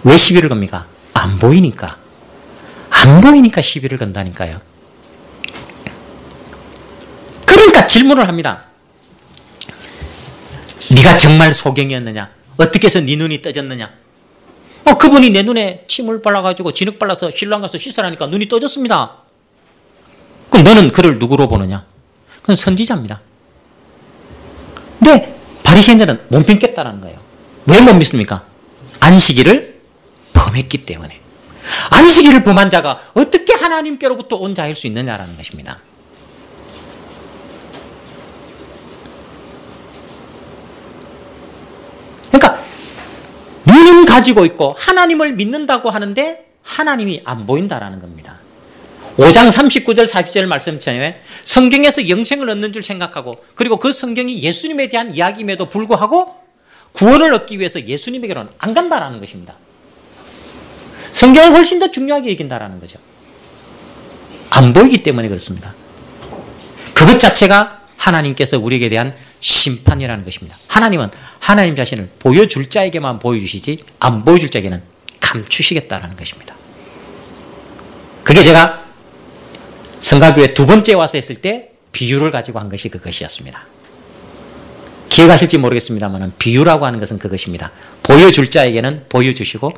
왜 시비를 겁니까? 안 보이니까. 안 보이니까 시비를 건다니까요. 그러니까 질문을 합니다. 네가 정말 소경이었느냐? 어떻게 해서 네 눈이 떠졌느냐? 그분이 내 눈에 침을 발라가지고 진흙 발라서 신랑 가서 씻으라니까 눈이 떠졌습니다. 그럼 너는 그를 누구로 보느냐? 그건 선지자입니다. 근데 바리새인들은 못 믿겠다는 거예요. 왜 못 믿습니까? 안식일을 범했기 때문에. 안식일을 범한 자가 어떻게 하나님께로부터 온 자일 수 있느냐라는 것입니다. 그러니까 눈은 가지고 있고 하나님을 믿는다고 하는데 하나님이 안 보인다라는 겁니다. 5장 39절 40절 말씀처럼 성경에서 영생을 얻는 줄 생각하고 그리고 그 성경이 예수님에 대한 이야기임에도 불구하고 구원을 얻기 위해서 예수님에게로는 안 간다라는 것입니다. 성경을 훨씬 더 중요하게 여긴다라는 거죠. 안 보이기 때문에 그렇습니다. 그것 자체가 하나님께서 우리에게 대한 심판이라는 것입니다. 하나님은 하나님 자신을 보여줄 자에게만 보여주시지 안 보여줄 자에게는 감추시겠다라는 것입니다. 그게 제가 성가교회 두 번째 와서 했을 때 비유를 가지고 한 것이 그것이었습니다. 기억하실지 모르겠습니다만 비유라고 하는 것은 그것입니다. 보여줄 자에게는 보여주시고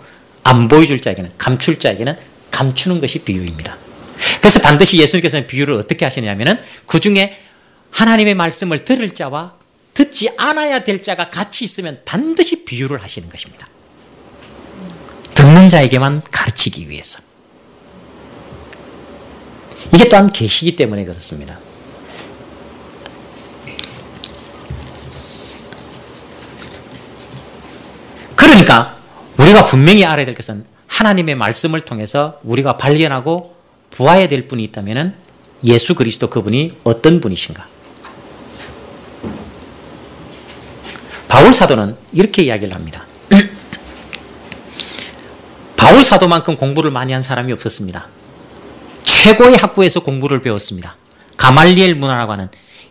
안 보여줄 자에게는 감출 자에게는 감추는 것이 비유입니다. 그래서 반드시 예수님께서는 비유를 어떻게 하시냐면은 그 중에 하나님의 말씀을 들을 자와 듣지 않아야 될 자가 같이 있으면 반드시 비유를 하시는 것입니다. 듣는 자에게만 가르치기 위해서. 이게 또한 계시이기 때문에 그렇습니다. 그러니까 우리가 분명히 알아야 될 것은 하나님의 말씀을 통해서 우리가 발견하고 보아야 될 분이 있다면 예수 그리스도 그분이 어떤 분이신가. 바울 사도는 이렇게 이야기를 합니다. 바울 사도만큼 공부를 많이 한 사람이 없었습니다. 최고의 학부에서 공부를 배웠습니다. 가말리엘 문화라고 하는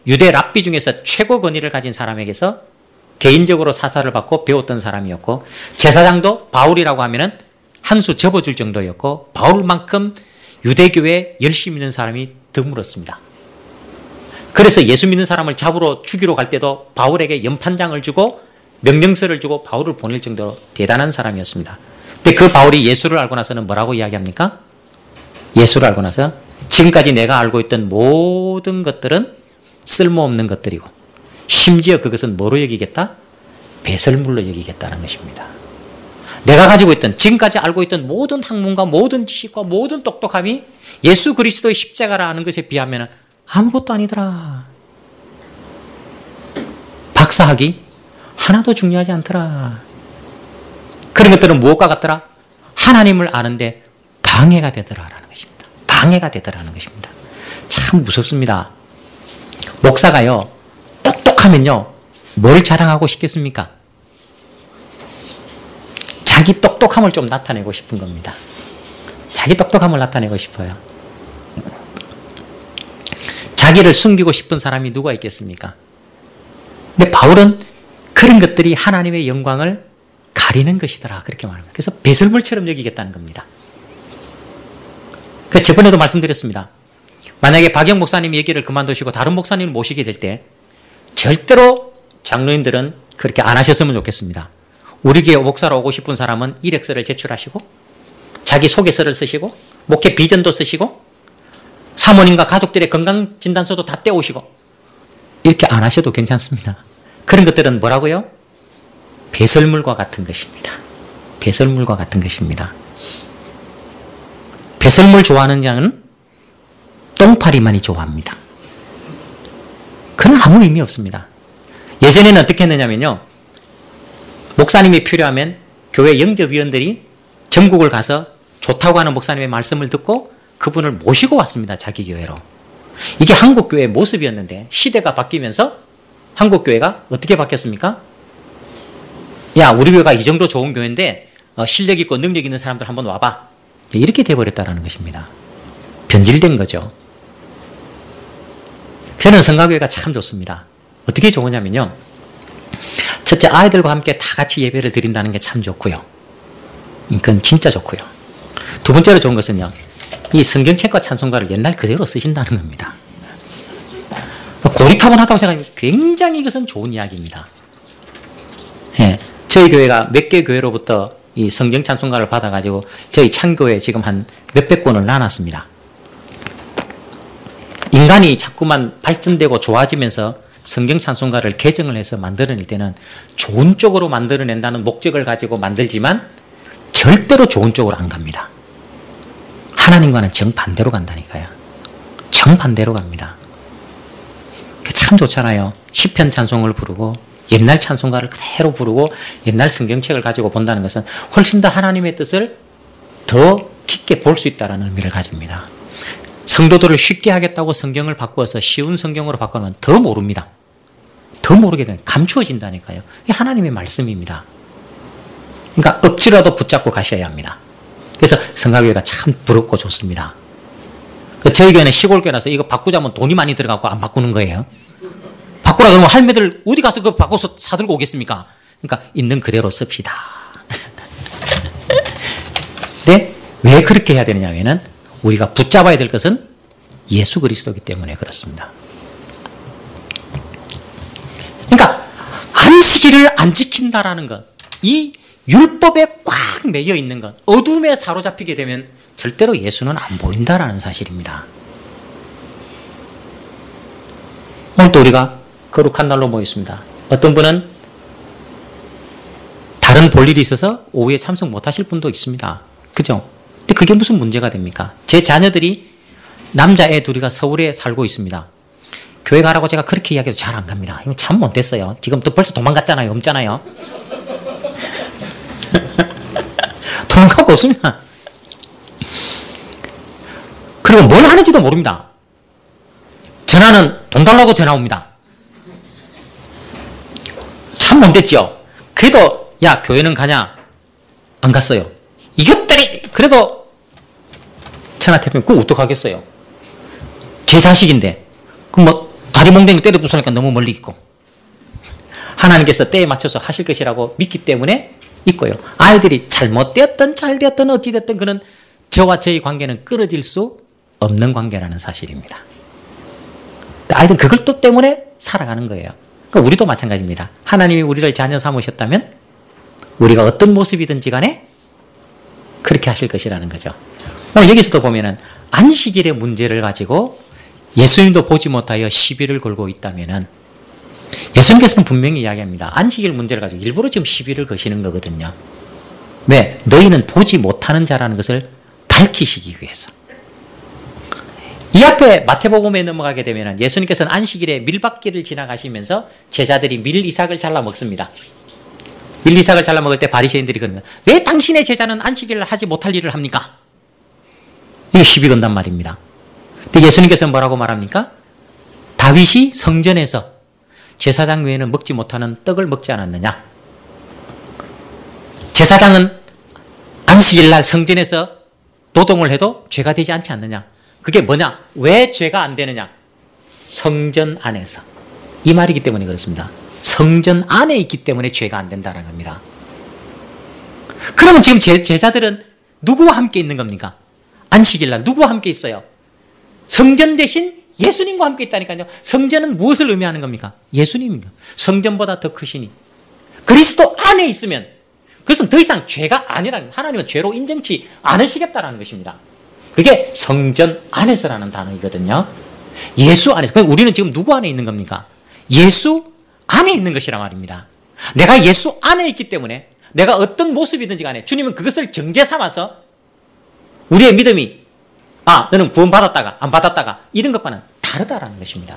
유대 랍비 중에서 최고 권위를 가진 사람에게서 개인적으로 사사를 받고 배웠던 사람이었고, 제사장도 바울이라고 하면은 한 수 접어줄 정도였고, 바울만큼 유대교에 열심히 있는 사람이 드물었습니다. 그래서 예수 믿는 사람을 잡으러 죽이러 갈 때도 바울에게 연판장을 주고 명령서를 주고 바울을 보낼 정도로 대단한 사람이었습니다. 근데 그 바울이 예수를 알고 나서는 뭐라고 이야기합니까? 예수를 알고 나서 지금까지 내가 알고 있던 모든 것들은 쓸모없는 것들이고, 심지어 그것은 뭐로 여기겠다? 배설물로 여기겠다는 것입니다. 내가 가지고 있던, 지금까지 알고 있던 모든 학문과 모든 지식과 모든 똑똑함이 예수 그리스도의 십자가라 하는 것에 비하면 아무것도 아니더라. 박사학위 하나도 중요하지 않더라. 그런 것들은 무엇과 같더라? 하나님을 아는데 방해가 되더라라는 것입니다. 방해가 되더라는 것입니다. 참 무섭습니다. 목사가요, 똑똑하면요, 뭘 자랑하고 싶겠습니까? 자기 똑똑함을 좀 나타내고 싶은 겁니다. 자기 똑똑함을 나타내고 싶어요. 자기를 숨기고 싶은 사람이 누가 있겠습니까? 근데 바울은 그런 것들이 하나님의 영광을 가리는 것이더라, 그렇게 말합니다. 그래서 배설물처럼 여기겠다는 겁니다. 그 저번에도 말씀드렸습니다. 만약에 박영 목사님 얘기를 그만두시고 다른 목사님을 모시게 될 때 절대로 장로님들은 그렇게 안 하셨으면 좋겠습니다. 우리 교회 목사로 오고 싶은 사람은 이력서를 제출하시고 자기 소개서를 쓰시고 목회 비전도 쓰시고 사모님과 가족들의 건강진단서도 다 떼오시고, 이렇게 안 하셔도 괜찮습니다. 그런 것들은 뭐라고요? 배설물과 같은 것입니다. 배설물과 같은 것입니다. 배설물 좋아하는 자는 똥파리만이 좋아합니다. 그건 아무 의미 없습니다. 예전에는 어떻게 했느냐면요, 목사님이 필요하면 교회 영접위원들이 전국을 가서 좋다고 하는 목사님의 말씀을 듣고 그분을 모시고 왔습니다. 자기 교회로. 이게 한국교회의 모습이었는데 시대가 바뀌면서 한국교회가 어떻게 바뀌었습니까? 야, 우리 교회가 이 정도 좋은 교회인데 실력 있고 능력 있는 사람들 한번 와봐. 이렇게 돼버렸다는 것입니다. 변질된 거죠. 저는 성가교회가 참 좋습니다. 어떻게 좋으냐면요, 첫째, 아이들과 함께 다 같이 예배를 드린다는 게 참 좋고요. 그건 진짜 좋고요. 두 번째로 좋은 것은요, 이 성경책과 찬송가를 옛날 그대로 쓰신다는 겁니다. 고리타분하다고 생각하면 굉장히 이것은 좋은 이야기입니다. 예, 저희 교회가 몇 개 교회로부터 이 성경 찬송가를 받아가지고 저희 창교회에 지금 한 몇백 권을 나눴습니다. 인간이 자꾸만 발전되고 좋아지면서 성경 찬송가를 개정을 해서 만들어낼 때는 좋은 쪽으로 만들어낸다는 목적을 가지고 만들지만 절대로 좋은 쪽으로 안 갑니다. 하나님과는 정반대로 간다니까요. 정반대로 갑니다. 참 좋잖아요. 시편 찬송을 부르고 옛날 찬송가를 그대로 부르고 옛날 성경책을 가지고 본다는 것은 훨씬 더 하나님의 뜻을 더 깊게 볼 수 있다는 의미를 가집니다. 성도들을 쉽게 하겠다고 성경을 바꾸어서 쉬운 성경으로 바꾸면 더 모릅니다. 더 모르게 되면 감추어진다니까요. 이게 하나님의 말씀입니다. 그러니까 억지로라도 붙잡고 가셔야 합니다. 그래서 성가교회가 참 부럽고 좋습니다. 저희 교회는 시골 교회라서 이거 바꾸자면 돈이 많이 들어가고 안 바꾸는 거예요. 바꾸라 그러면 할매들 어디 가서 그거 바꿔서 사들고 오겠습니까? 그러니까 있는 그대로 씁시다. 근데 왜 그렇게 해야 되느냐 하면은 우리가 붙잡아야 될 것은 예수 그리스도이기 때문에 그렇습니다. 그러니까 안식일을 안 지킨다라는 것, 이 율법에 꽉 매여 있는 것, 어둠에 사로잡히게 되면 절대로 예수는 안 보인다라는 사실입니다. 오늘도 우리가 거룩한 날로 모였습니다. 어떤 분은 다른 볼일이 있어서 오후에 참석 못하실 분도 있습니다. 그죠? 근데 그게 무슨 문제가 됩니까? 제 자녀들이 남자애 둘이가 서울에 살고 있습니다. 교회 가라고 제가 그렇게 이야기해도 잘 안 갑니다. 이거 참 못됐어요. 지금 또 벌써 도망갔잖아요. 없잖아요. 돈 갖고 없습니다. 그리고 뭘 하는지도 모릅니다. 전화는 돈 달라고 전화 옵니다. 참 못됐죠. 그래도 야 교회는 가냐? 안 갔어요. 이것들이 그래도 천하태평 그거 어떡하겠어요. 제 자식인데 그 뭐 다리 몽둥이 때려 부수니까 너무 멀리 있고 하나님께서 때에 맞춰서 하실 것이라고 믿기 때문에 있고요. 아이들이 잘못되었든 잘되었든 어찌됐든 그는 저와 저의 관계는 끊어질 수 없는 관계라는 사실입니다. 아이들은 그걸 또 때문에 살아가는 거예요. 그러니까 우리도 마찬가지입니다. 하나님이 우리를 자녀 삼으셨다면 우리가 어떤 모습이든지 간에 그렇게 하실 것이라는 거죠. 오늘 여기서도 보면은 안식일의 문제를 가지고 예수님도 보지 못하여 시비를 걸고 있다면은 예수님께서는 분명히 이야기합니다. 안식일 문제를 가지고 일부러 지금 시비를 거시는 거거든요. 왜? 너희는 보지 못하는 자라는 것을 밝히시기 위해서. 이 앞에 마태복음에 넘어가게 되면 예수님께서는 안식일에 밀밭길을 지나가시면서 제자들이 밀이삭을 잘라 먹습니다. 밀이삭을 잘라 먹을 때 바리새인들이 그럽니다. 왜 당신의 제자는 안식일을 하지 못할 일을 합니까? 이거 시비 건단 말입니다. 근데 예수님께서는 뭐라고 말합니까? 다윗이 성전에서 제사장 외에는 먹지 못하는 떡을 먹지 않았느냐? 제사장은 안식일날 성전에서 노동을 해도 죄가 되지 않지 않느냐? 그게 뭐냐? 왜 죄가 안 되느냐? 성전 안에서. 이 말이기 때문에 그렇습니다. 성전 안에 있기 때문에 죄가 안 된다는 겁니다. 그러면 지금 제자들은 누구와 함께 있는 겁니까? 안식일날 누구와 함께 있어요? 성전 대신 예수님과 함께 있다니까요. 성전은 무엇을 의미하는 겁니까? 예수님입니다. 성전보다 더 크시니. 그리스도 안에 있으면 그것은 더 이상 죄가 아니라는, 하나님은 죄로 인정치 않으시겠다는 것입니다. 그게 성전 안에서라는 단어이거든요. 예수 안에서. 그럼 우리는 지금 누구 안에 있는 겁니까? 예수 안에 있는 것이란 말입니다. 내가 예수 안에 있기 때문에 내가 어떤 모습이든지 간에 주님은 그것을 정죄 삼아서 우리의 믿음이 너는 구원받았다가 안 받았다가 이런 것과는 다르다라는 것입니다.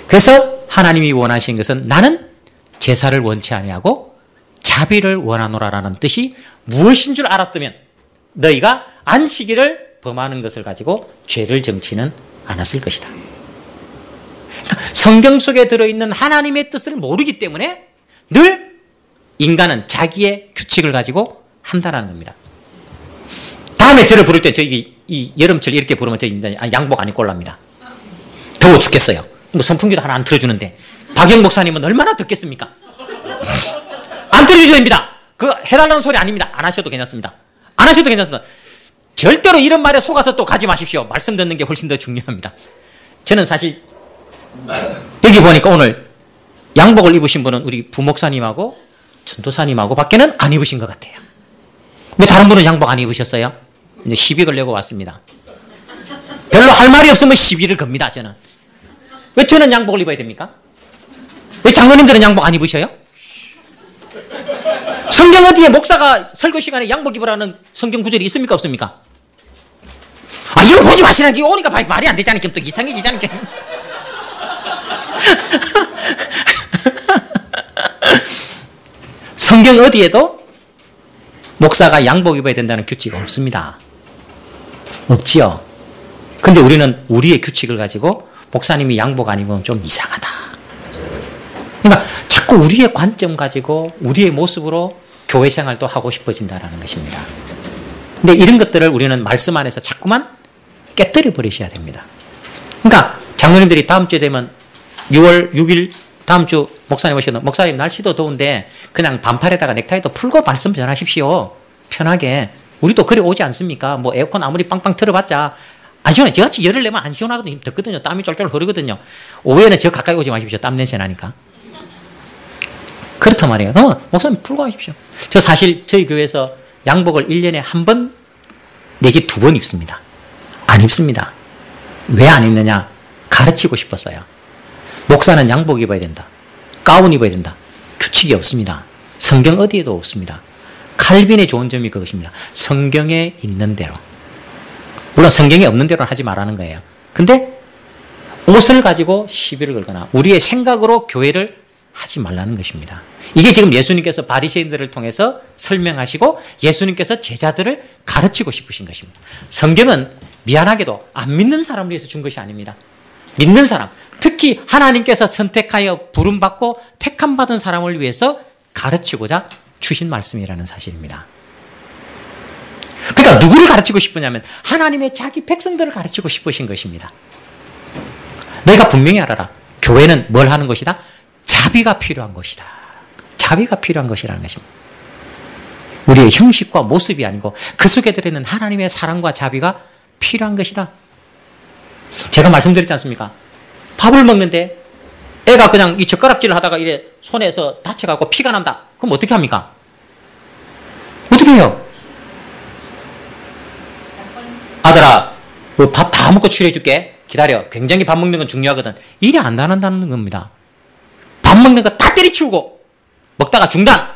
그래서 하나님이 원하신 것은 나는 제사를 원치 아니하고 자비를 원하노라라는 뜻이 무엇인 줄 알았다면 너희가 안식일을 범하는 것을 가지고 죄를 정치는 않았을 것이다. 그러니까 성경 속에 들어있는 하나님의 뜻을 모르기 때문에 늘 인간은 자기의 규칙을 가지고 한다는 겁니다. 다음에 저를 부를 때 저희 이 여름철 이렇게 부르면 저 양복 안 입고 올랍니다. 더워 죽겠어요. 뭐 선풍기도 하나 안 틀어주는데 박영 목사님은 얼마나 덥겠습니까? 안 틀어주셔야 됩니다. 그거 해달라는 소리 아닙니다. 안 하셔도 괜찮습니다. 안 하셔도 괜찮습니다. 절대로 이런 말에 속아서 또 가지 마십시오. 말씀 듣는 게 훨씬 더 중요합니다. 저는 사실 여기 보니까 오늘 양복을 입으신 분은 우리 부목사님하고 전도사님하고 밖에는 안 입으신 것 같아요. 왜 다른 분은 양복 안 입으셨어요? 이제 시비 걸려고 왔습니다. 별로 할 말이 없으면 시비를 겁니다, 저는. 왜 저는 양복을 입어야 됩니까? 왜 장로님들은 양복 안 입으셔요? 성경 어디에 목사가 설교 시간에 양복 입으라는 성경 구절이 있습니까? 없습니까? 이거 보지 마시라는 게 오니까 말이 안 되잖아요. 지금 또 이상해지잖아요. 성경 어디에도 목사가 양복 입어야 된다는 규칙이 없습니다. 없지요. 근데 우리는 우리의 규칙을 가지고 목사님이 양복 안 입으면 좀 이상하다. 그러니까 자꾸 우리의 관점 가지고 우리의 모습으로 교회 생활도 하고 싶어진다는 것입니다. 근데 이런 것들을 우리는 말씀 안에서 자꾸만 깨뜨려 버리셔야 됩니다. 그러니까 장로님들이 다음 주에 되면 6월 6일 다음 주 목사님 오셔도 목사님 날씨도 더운데 그냥 반팔에다가 넥타이도 풀고 말씀 전하십시오. 편하게. 우리도 그래 오지 않습니까? 뭐 에어컨 아무리 빵빵 틀어봤자 안 시원해. 저같이 열을 내면 안 시원하거든요. 덥거든요. 땀이 쫄쫄 흐르거든요. 오후에는 저 가까이 오지 마십시오. 땀 냄새 나니까. 그렇단 말이에요. 목사님 풀고 하십시오. 저 사실 저희 교회에서 양복을 1년에 한 번 내지 2번 입습니다. 안 입습니다. 왜 안 입느냐? 가르치고 싶었어요. 목사는 양복 입어야 된다. 가운 입어야 된다. 규칙이 없습니다. 성경 어디에도 없습니다. 칼빈의 좋은 점이 그것입니다. 성경에 있는 대로. 물론 성경에 없는 대로는 하지 말라는 거예요. 근데 옷을 가지고 시비를 걸거나 우리의 생각으로 교회를 하지 말라는 것입니다. 이게 지금 예수님께서 바리새인들을 통해서 설명하시고 예수님께서 제자들을 가르치고 싶으신 것입니다. 성경은 미안하게도 안 믿는 사람을 위해서 준 것이 아닙니다. 믿는 사람, 특히 하나님께서 선택하여 부름받고 택함받은 사람을 위해서 가르치고자 주신 말씀이라는 사실입니다. 그러니까 누구를 가르치고 싶으냐면 하나님의 자기 백성들을 가르치고 싶으신 것입니다. 너희가 분명히 알아라. 교회는 뭘 하는 것이다? 자비가 필요한 것이다. 자비가 필요한 것이라는 것입니다. 우리의 형식과 모습이 아니고 그 속에 들어있는 하나님의 사랑과 자비가 필요한 것이다. 제가 말씀드렸지 않습니까? 밥을 먹는데 애가 그냥 이 젓가락질을 하다가 이래 손에서 다쳐갖고 피가 난다. 그럼 어떻게 합니까? 어떻게 해요? 아들아, 밥 다 먹고 치료해줄게. 기다려. 굉장히 밥 먹는 건 중요하거든. 일이 안 나는다는 겁니다. 밥 먹는 거 다 때려치우고 먹다가 중단.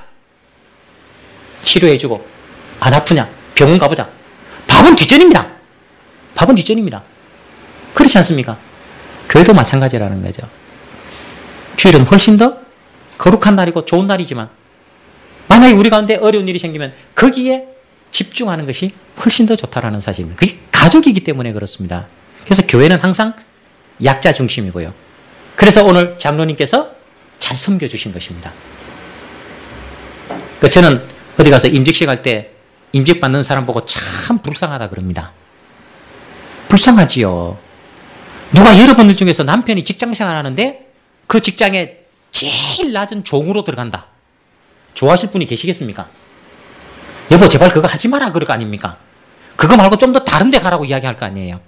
치료해주고 안 아프냐? 병원 가보자. 밥은 뒷전입니다. 밥은 뒷전입니다. 그렇지 않습니까? 교회도 마찬가지라는 거죠. 주일은 훨씬 더 거룩한 날이고 좋은 날이지만 만약에 우리 가운데 어려운 일이 생기면 거기에 집중하는 것이 훨씬 더 좋다라는 사실입니다. 그게 가족이기 때문에 그렇습니다. 그래서 교회는 항상 약자 중심이고요. 그래서 오늘 장로님께서 잘 섬겨주신 것입니다. 저는 어디 가서 임직식 할 때 임직 받는 사람 보고 참 불쌍하다 그럽니다. 불쌍하지요. 누가 여러분들 중에서 남편이 직장생활 하는데 그 직장에 제일 낮은 종으로 들어간다. 좋아하실 분이 계시겠습니까? 여보 제발 그거 하지 마라 그럴 거 아닙니까? 그거 말고 좀 더 다른 데 가라고 이야기할 거 아니에요.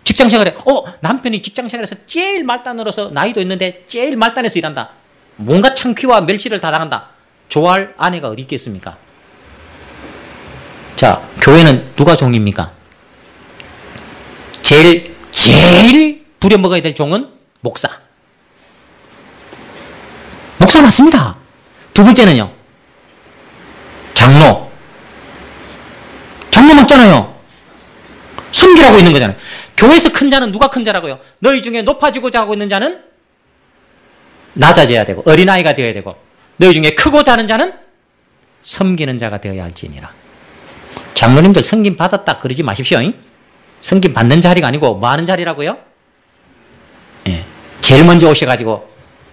직장생활에 남편이 직장생활에서 제일 말단으로서 나이도 있는데 제일 말단에서 일한다. 뭔가 창피와 멸시를 다 당한다. 좋아할 아내가 어디 있겠습니까? 자, 교회는 누가 종입니까? 제일 부려먹어야 될 종은 목사. 목사 맞습니다. 두 번째는요. 장로. 장로 맞잖아요. 섬기라고 있는 거잖아요. 교회에서 큰 자는 누가 큰 자라고요? 너희 중에 높아지고자 하고 있는 자는 낮아져야 되고 어린아이가 되어야 되고 너희 중에 크고 자는 자는 섬기는 자가 되어야 할지니라. 장로님들 섬김 받았다 그러지 마십시오. 섬김 받는 자리가 아니고 뭐 하는 자리라고요? 예. 제일 먼저 오셔가지고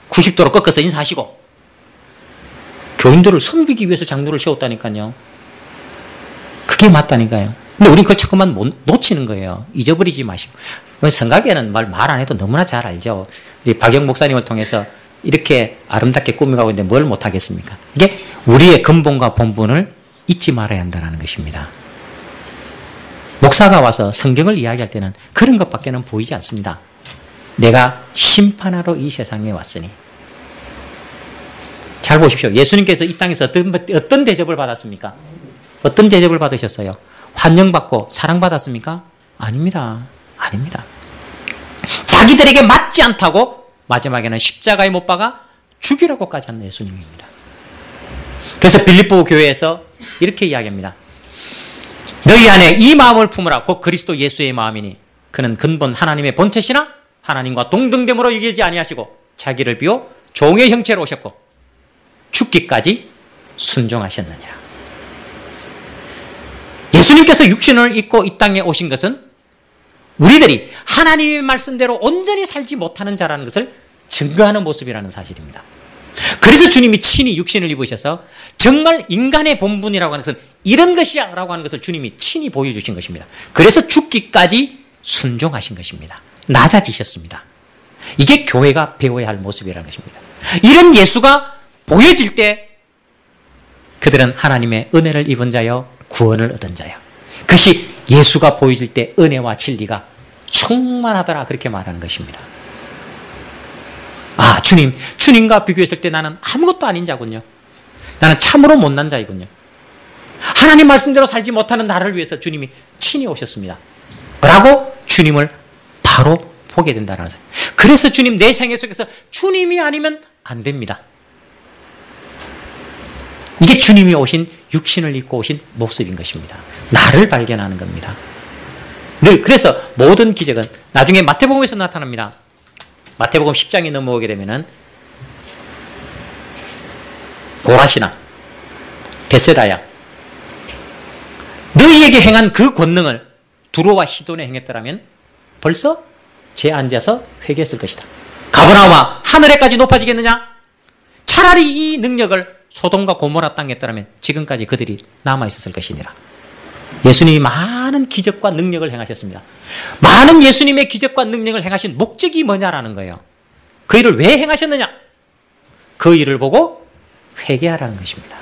90도로 꺾어서 인사하시고 교인들을 섬기기 위해서 장로를 세웠다니까요. 그게 맞다니까요. 근데 우린 그걸 자꾸만 놓치는 거예요. 잊어버리지 마시고. 성가교회는 말 안 해도 너무나 잘 알죠. 우리 박영 목사님을 통해서 이렇게 아름답게 꾸며가고 있는데 뭘 못하겠습니까? 이게 우리의 근본과 본분을 잊지 말아야 한다는 것입니다. 목사가 와서 성경을 이야기할 때는 그런 것밖에는 보이지 않습니다. 내가 심판하러 이 세상에 왔으니. 잘 보십시오. 예수님께서 이 땅에서 어떤 대접을 받았습니까? 어떤 대접을 받으셨어요? 환영받고 사랑받았습니까? 아닙니다. 아닙니다. 자기들에게 맞지 않다고 마지막에는 십자가에 못 박아 죽이라고까지 한 예수님입니다. 그래서 빌립보 교회에서 이렇게 이야기합니다. 너희 안에 이 마음을 품으라. 곧 그리스도 예수의 마음이니 그는 근본 하나님의 본체시나 하나님과 동등됨으로 여기지 아니하시고 자기를 비워 종의 형체로 오셨고 죽기까지 순종하셨느니라. 예수님께서 육신을 입고 이 땅에 오신 것은 우리들이 하나님의 말씀대로 온전히 살지 못하는 자라는 것을 증거하는 모습이라는 사실입니다. 그래서 주님이 친히 육신을 입으셔서 정말 인간의 본분이라고 하는 것은 이런 것이야 라고 하는 것을 주님이 친히 보여주신 것입니다. 그래서 죽기까지 순종하신 것입니다. 낮아지셨습니다. 이게 교회가 배워야 할 모습이라는 것입니다. 이런 예수가 보여질 때 그들은 하나님의 은혜를 입은 자여 구원을 얻은 자여. 그것이 예수가 보여질 때 은혜와 진리가 충만하더라 그렇게 말하는 것입니다. 아, 주님과 비교했을 때 나는 아무것도 아닌 자군요. 나는 참으로 못난 자이군요. 하나님 말씀대로 살지 못하는 나를 위해서 주님이 친히 오셨습니다. 라고 주님을 바로 보게 된다는 거죠. 그래서 주님 내 생애 속에서 주님이 아니면 안 됩니다. 이게 주님이 오신 육신을 입고 오신 모습인 것입니다. 나를 발견하는 겁니다. 늘 그래서 모든 기적은 나중에 마태복음에서 나타납니다. 마태복음 10장에 넘어오게 되면은 고라시나 베세다야, 너희에게 행한 그 권능을 두로와 시돈에 행했더라면 벌써 제 앉아서 회개했을 것이다. 가버나움아, 하늘에까지 높아지겠느냐? 차라리 이 능력을 소돔과 고모라 땅에 했더라면 지금까지 그들이 남아있었을 것이니라. 예수님이 많은 기적과 능력을 행하셨습니다. 많은 예수님의 기적과 능력을 행하신 목적이 뭐냐라는 거예요. 그 일을 왜 행하셨느냐? 그 일을 보고 회개하라는 것입니다.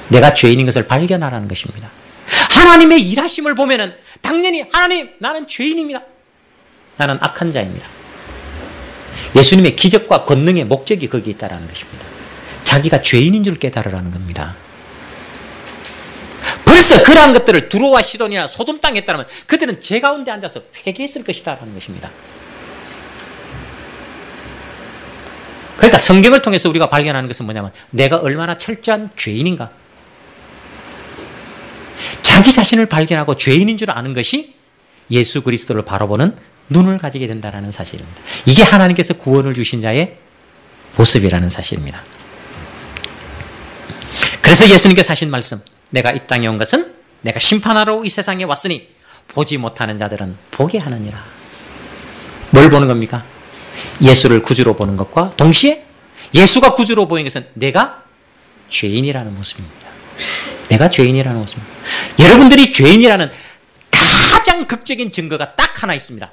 내가 죄인인 것을 발견하라는 것입니다. 하나님의 일하심을 보면은 당연히 하나님, 나는 죄인입니다. 나는 악한 자입니다. 예수님의 기적과 권능의 목적이 거기에 있다는 것입니다. 자기가 죄인인 줄 깨달으라는 겁니다. 벌써 그러한 것들을 두로와 시돈이나 소돔 땅에 했다면 그들은 제 가운데 앉아서 회개했을 것이다라는 것입니다. 그러니까 성경을 통해서 우리가 발견하는 것은 뭐냐면 내가 얼마나 철저한 죄인인가. 자기 자신을 발견하고 죄인인 줄 아는 것이 예수 그리스도를 바라보는 눈을 가지게 된다는 사실입니다. 이게 하나님께서 구원을 주신 자의 모습이라는 사실입니다. 그래서 예수님께서 하신 말씀, 내가 이 땅에 온 것은 내가 심판하러 이 세상에 왔으니 보지 못하는 자들은 보게 하느니라. 뭘 보는 겁니까? 예수를 구주로 보는 것과 동시에 예수가 구주로 보이는 것은 내가 죄인이라는 모습입니다. 내가 죄인이라는 모습입니다. 여러분들이 죄인이라는 가장 극적인 증거가 딱 하나 있습니다.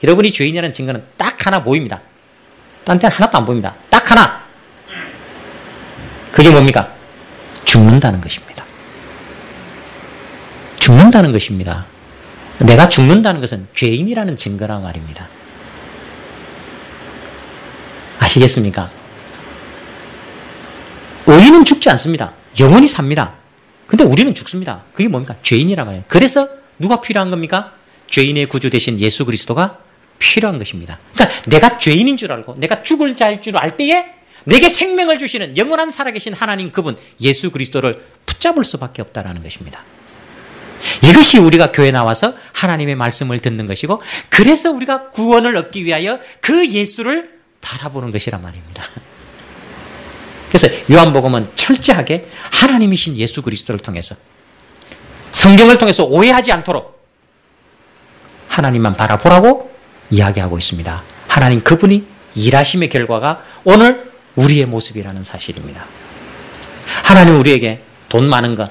여러분이 죄인이라는 증거는 딱 하나 보입니다. 딴 데는 하나도 안 보입니다. 딱 하나. 그게 뭡니까? 죽는다는 것입니다. 죽는다는 것입니다. 내가 죽는다는 것은 죄인이라는 증거란 말입니다. 아시겠습니까? 의인은 죽지 않습니다. 영원히 삽니다. 근데 우리는 죽습니다. 그게 뭡니까? 죄인이란 말이에요. 그래서 누가 필요한 겁니까? 죄인의 구주 되신 예수 그리스도가 필요한 것입니다. 그러니까 내가 죄인인 줄 알고 내가 죽을 자일 줄 알 때에 내게 생명을 주시는 영원한 살아계신 하나님 그분 예수 그리스도를 붙잡을 수밖에 없다는 것입니다. 이것이 우리가 교회 나와서 하나님의 말씀을 듣는 것이고 그래서 우리가 구원을 얻기 위하여 그 예수를 바라보는 것이란 말입니다. 그래서 요한복음은 철저하게 하나님이신 예수 그리스도를 통해서 성경을 통해서 오해하지 않도록 하나님만 바라보라고 이야기하고 있습니다. 하나님 그분이 일하심의 결과가 오늘 우리의 모습이라는 사실입니다. 하나님 우리에게 돈 많은 것,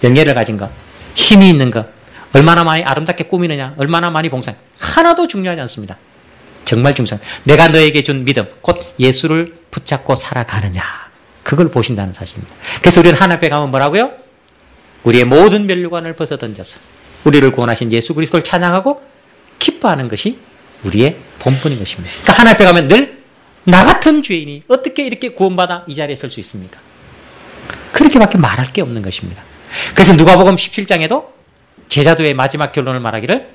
명예를 가진 것, 힘이 있는 것, 얼마나 많이 아름답게 꾸미느냐, 얼마나 많이 봉사, 하나도 중요하지 않습니다. 정말 중요한 내가 너에게 준 믿음, 곧 예수를 붙잡고 살아가느냐, 그걸 보신다는 사실입니다. 그래서 우리는 하나님 앞에 가면 뭐라고요? 우리의 모든 면류관을 벗어던져서 우리를 구원하신 예수 그리스도를 찬양하고 기뻐하는 것이 우리의 본분인 것입니다. 그러니까 하나님 앞에 가면 늘 나 같은 죄인이 어떻게 이렇게 구원받아 이 자리에 설 수 있습니까? 그렇게밖에 말할 게 없는 것입니다. 그래서 누가복음 17장에도 제자도의 마지막 결론을 말하기를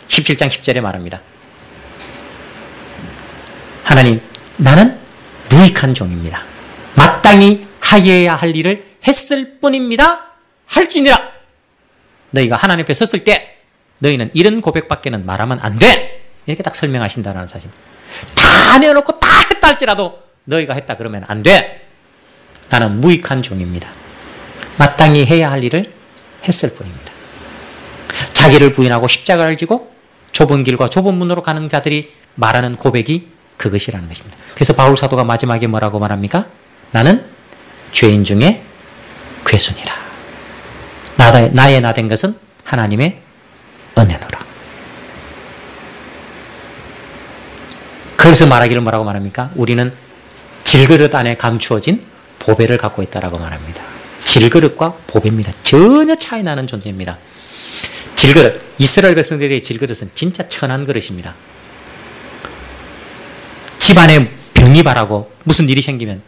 17장 10절에 말합니다. 하나님, 나는 무익한 종입니다. 마땅히 하여야 할 일을 했을 뿐입니다. 할지니라. 너희가 하나님 앞에 섰을 때 너희는 이런 고백밖에는 말하면 안 돼. 이렇게 딱 설명하신다는 사실입니다. 다 내어놓고 다 했다 할지라도 너희가 했다 그러면 안 돼. 나는 무익한 종입니다. 마땅히 해야 할 일을 했을 뿐입니다. 자기를 부인하고 십자가를 지고 좁은 길과 좁은 문으로 가는 자들이 말하는 고백이 그것이라는 것입니다. 그래서 바울 사도가 마지막에 뭐라고 말합니까? 나는 죄인 중에 괴순이라. 나의 나 된 것은 하나님의 은혜노라. 그래서 말하기를 뭐라고 말합니까? 우리는 질그릇 안에 감추어진 보배를 갖고 있다라고 말합니다. 질그릇과 보배입니다. 전혀 차이 나는 존재입니다. 질그릇, 이스라엘 백성들의 질그릇은 진짜 천한 그릇입니다. 집안에 병이 바라고 무슨 일이 생기면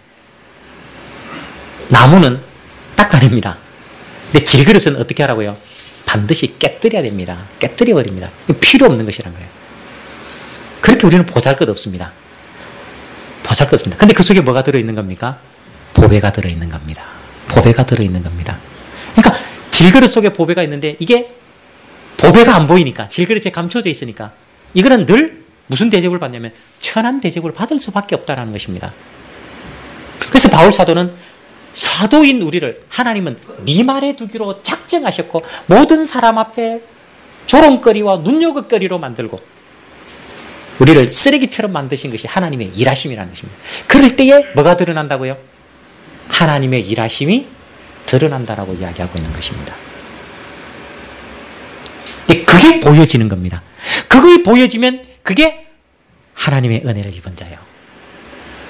나무는 닦아냅니다. 근데 질그릇은 어떻게 하라고요? 반드시 깨뜨려야 됩니다. 깨뜨려 버립니다. 필요 없는 것이란 거예요. 그렇게 우리는 보잘것없습니다. 보잘것없습니다. 근데 그 속에 뭐가 들어있는 겁니까? 보배가 들어있는 겁니다. 보배가 들어있는 겁니다. 그러니까 질그릇 속에 보배가 있는데 이게 보배가 안 보이니까 질그릇에 감춰져 있으니까 이거는 늘 무슨 대접을 받냐면 천한 대접을 받을 수밖에 없다는 것입니다. 그래서 바울 사도는 사도인 우리를 하나님은 미말에 두기로 작정하셨고 모든 사람 앞에 조롱거리와 눈요것거리로 만들고 우리를 쓰레기처럼 만드신 것이 하나님의 일하심이라는 것입니다. 그럴 때에 뭐가 드러난다고요? 하나님의 일하심이 드러난다라고 이야기하고 있는 것입니다. 그게 보여지는 겁니다. 그게 보여지면 그게 하나님의 은혜를 입은 자예요.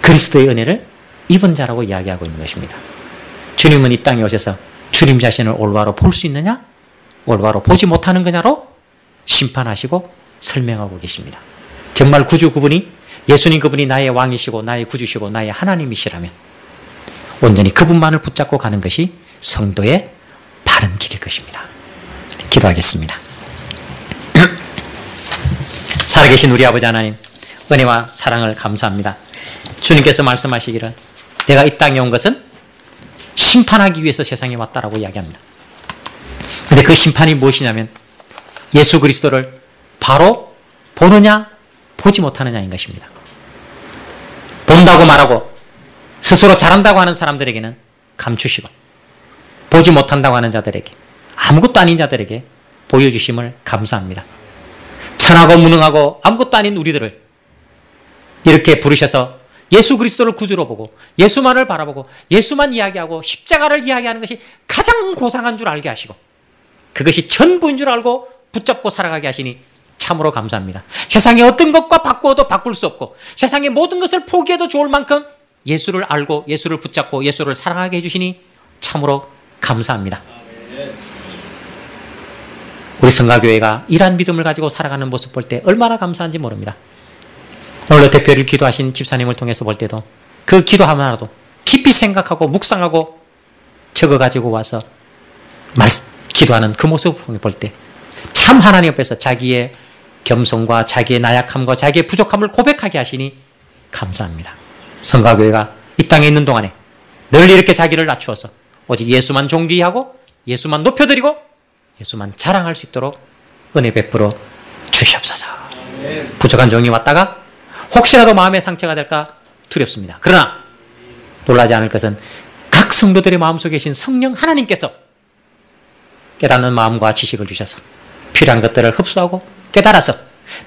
그리스도의 은혜를 입은 자라고 이야기하고 있는 것입니다. 주님은 이 땅에 오셔서 주님 자신을 올바로 볼 수 있느냐? 올바로 보지 못하는 거냐로 심판하시고 설명하고 계십니다. 정말 구주 그분이 예수님 그분이 나의 왕이시고 나의 구주시고 나의 하나님이시라면 온전히 그분만을 붙잡고 가는 것이 성도의 바른 길일 것입니다. 기도하겠습니다. 살아계신 우리 아버지 하나님, 은혜와 사랑을 감사합니다. 주님께서 말씀하시기를 내가 이 땅에 온 것은 심판하기 위해서 세상에 왔다라고 이야기합니다. 그런데 그 심판이 무엇이냐면 예수 그리스도를 바로 보느냐 보지 못하느냐인 것입니다. 본다고 말하고 스스로 잘한다고 하는 사람들에게는 감추시고 보지 못한다고 하는 자들에게 아무것도 아닌 자들에게 보여주심을 감사합니다. 천하고 무능하고 아무것도 아닌 우리들을 이렇게 부르셔서 예수 그리스도를 구주로 보고 예수만을 바라보고 예수만 이야기하고 십자가를 이야기하는 것이 가장 고상한 줄 알게 하시고 그것이 전부인 줄 알고 붙잡고 살아가게 하시니 참으로 감사합니다. 세상의 어떤 것과 바꾸어도 바꿀 수 없고 세상의 모든 것을 포기해도 좋을 만큼 예수를 알고 예수를 붙잡고 예수를 사랑하게 해주시니 참으로 감사합니다. 우리 성가교회가 이러한 믿음을 가지고 살아가는 모습 볼 때 얼마나 감사한지 모릅니다. 오늘 대표를 기도하신 집사님을 통해서 볼 때도 그 기도 하나라도 깊이 생각하고 묵상하고 적어가지고 와서 기도하는 그 모습을 볼 때 참 하나님 앞에서 자기의 겸손과 자기의 나약함과 자기의 부족함을 고백하게 하시니 감사합니다. 성가교회가 이 땅에 있는 동안에 늘 이렇게 자기를 낮추어서 오직 예수만 존귀하고 예수만 높여드리고 예수만 자랑할 수 있도록 은혜 베풀어 주시옵소서. 부족한 종이 왔다가 혹시라도 마음의 상처가 될까 두렵습니다. 그러나 놀라지 않을 것은 각 성도들의 마음속에 계신 성령 하나님께서 깨닫는 마음과 지식을 주셔서 필요한 것들을 흡수하고 깨달아서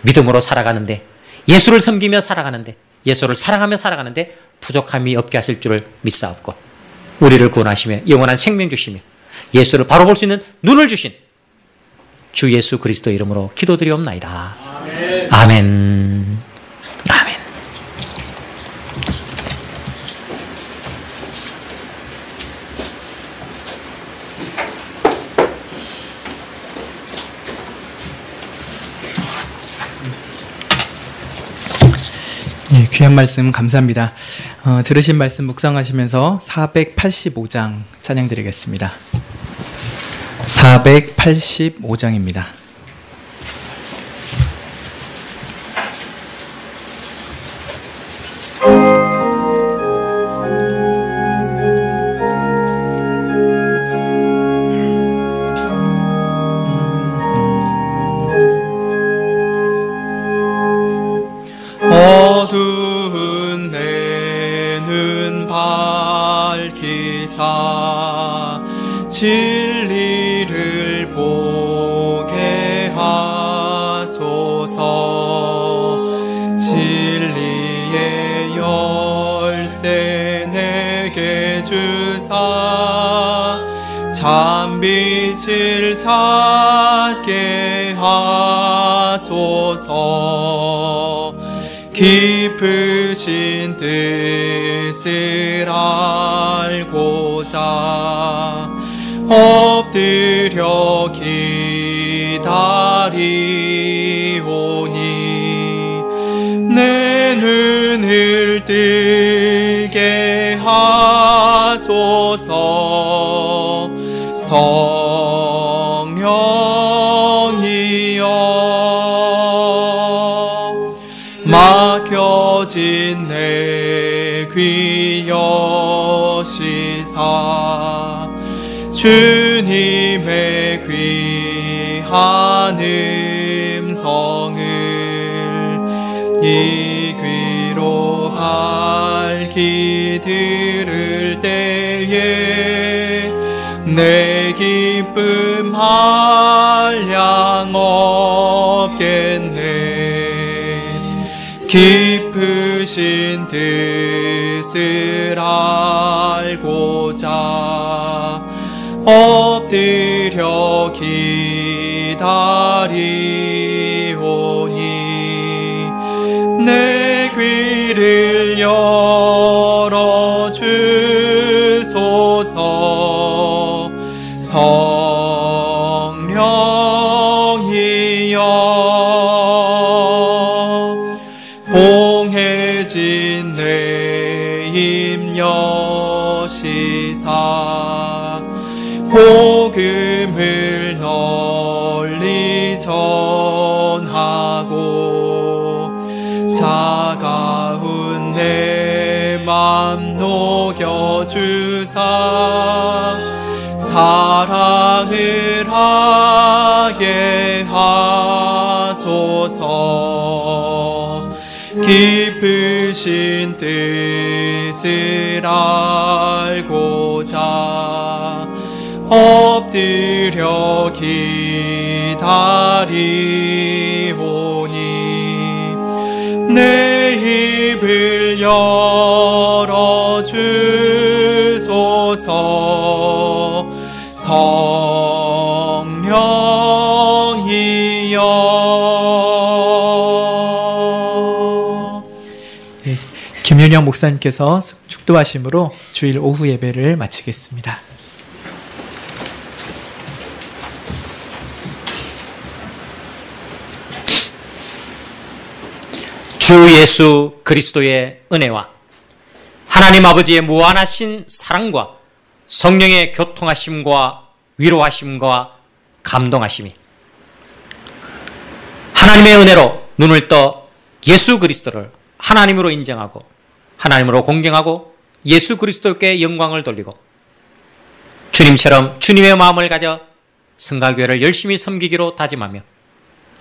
믿음으로 살아가는데 예수를 섬기며 살아가는데 예수를 사랑하며 살아가는데 부족함이 없게 하실 줄을 믿사옵고 우리를 구원하시며 영원한 생명 주시며 예수를 바로 볼 수 있는 눈을 주신 주 예수 그리스도 이름으로 기도드리옵나이다. 아멘. 아멘. 아멘. 예, 귀한 말씀 감사합니다. 들으신 말씀 묵상하시면서 485장 찬양 드리겠습니다. 485장입니다. 어두운 내 눈 밝히사 진리를 보게 하소서. 진리의 열쇠 내게 주사 참빛을 찾게 하소서. 깊으신 뜻을 알고자 엎드려 기다리오니 내 눈을 뜨게 하소서. 성령이여 막혀진 내 귀 여시사 주님의 귀한 음성을 이 귀로 밝히 들으 내 기쁨 한량 없겠네. 깊으신 뜻을 알고자 엎드려 기다리오니 내 귀를 열어주소서. 성령이여 봉해진 내 입 여시사 복음을 널리 전하고 차가운 내 맘 녹여주사 사랑을 하게 하소서. 깊으신 뜻을 알고자 엎드려 기다리오니 내 입을 열어주소서. 성령이여. 김윤영 목사님께서 축도하심으로 주일 오후 예배를 마치겠습니다. 주 예수 그리스도의 은혜와 하나님 아버지의 무한하신 사랑과 성령의 교통하심과 위로하심과 감동하심이 하나님의 은혜로 눈을 떠 예수 그리스도를 하나님으로 인정하고 하나님으로 공경하고 예수 그리스도께 영광을 돌리고 주님처럼 주님의 마음을 가져 성가교회를 열심히 섬기기로 다짐하며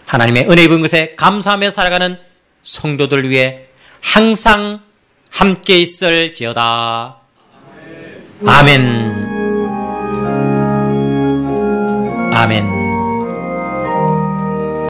하나님의 은혜 입은 것에 감사하며 살아가는 성도들 위해 항상 함께 있을지어다. 아멘. 아멘.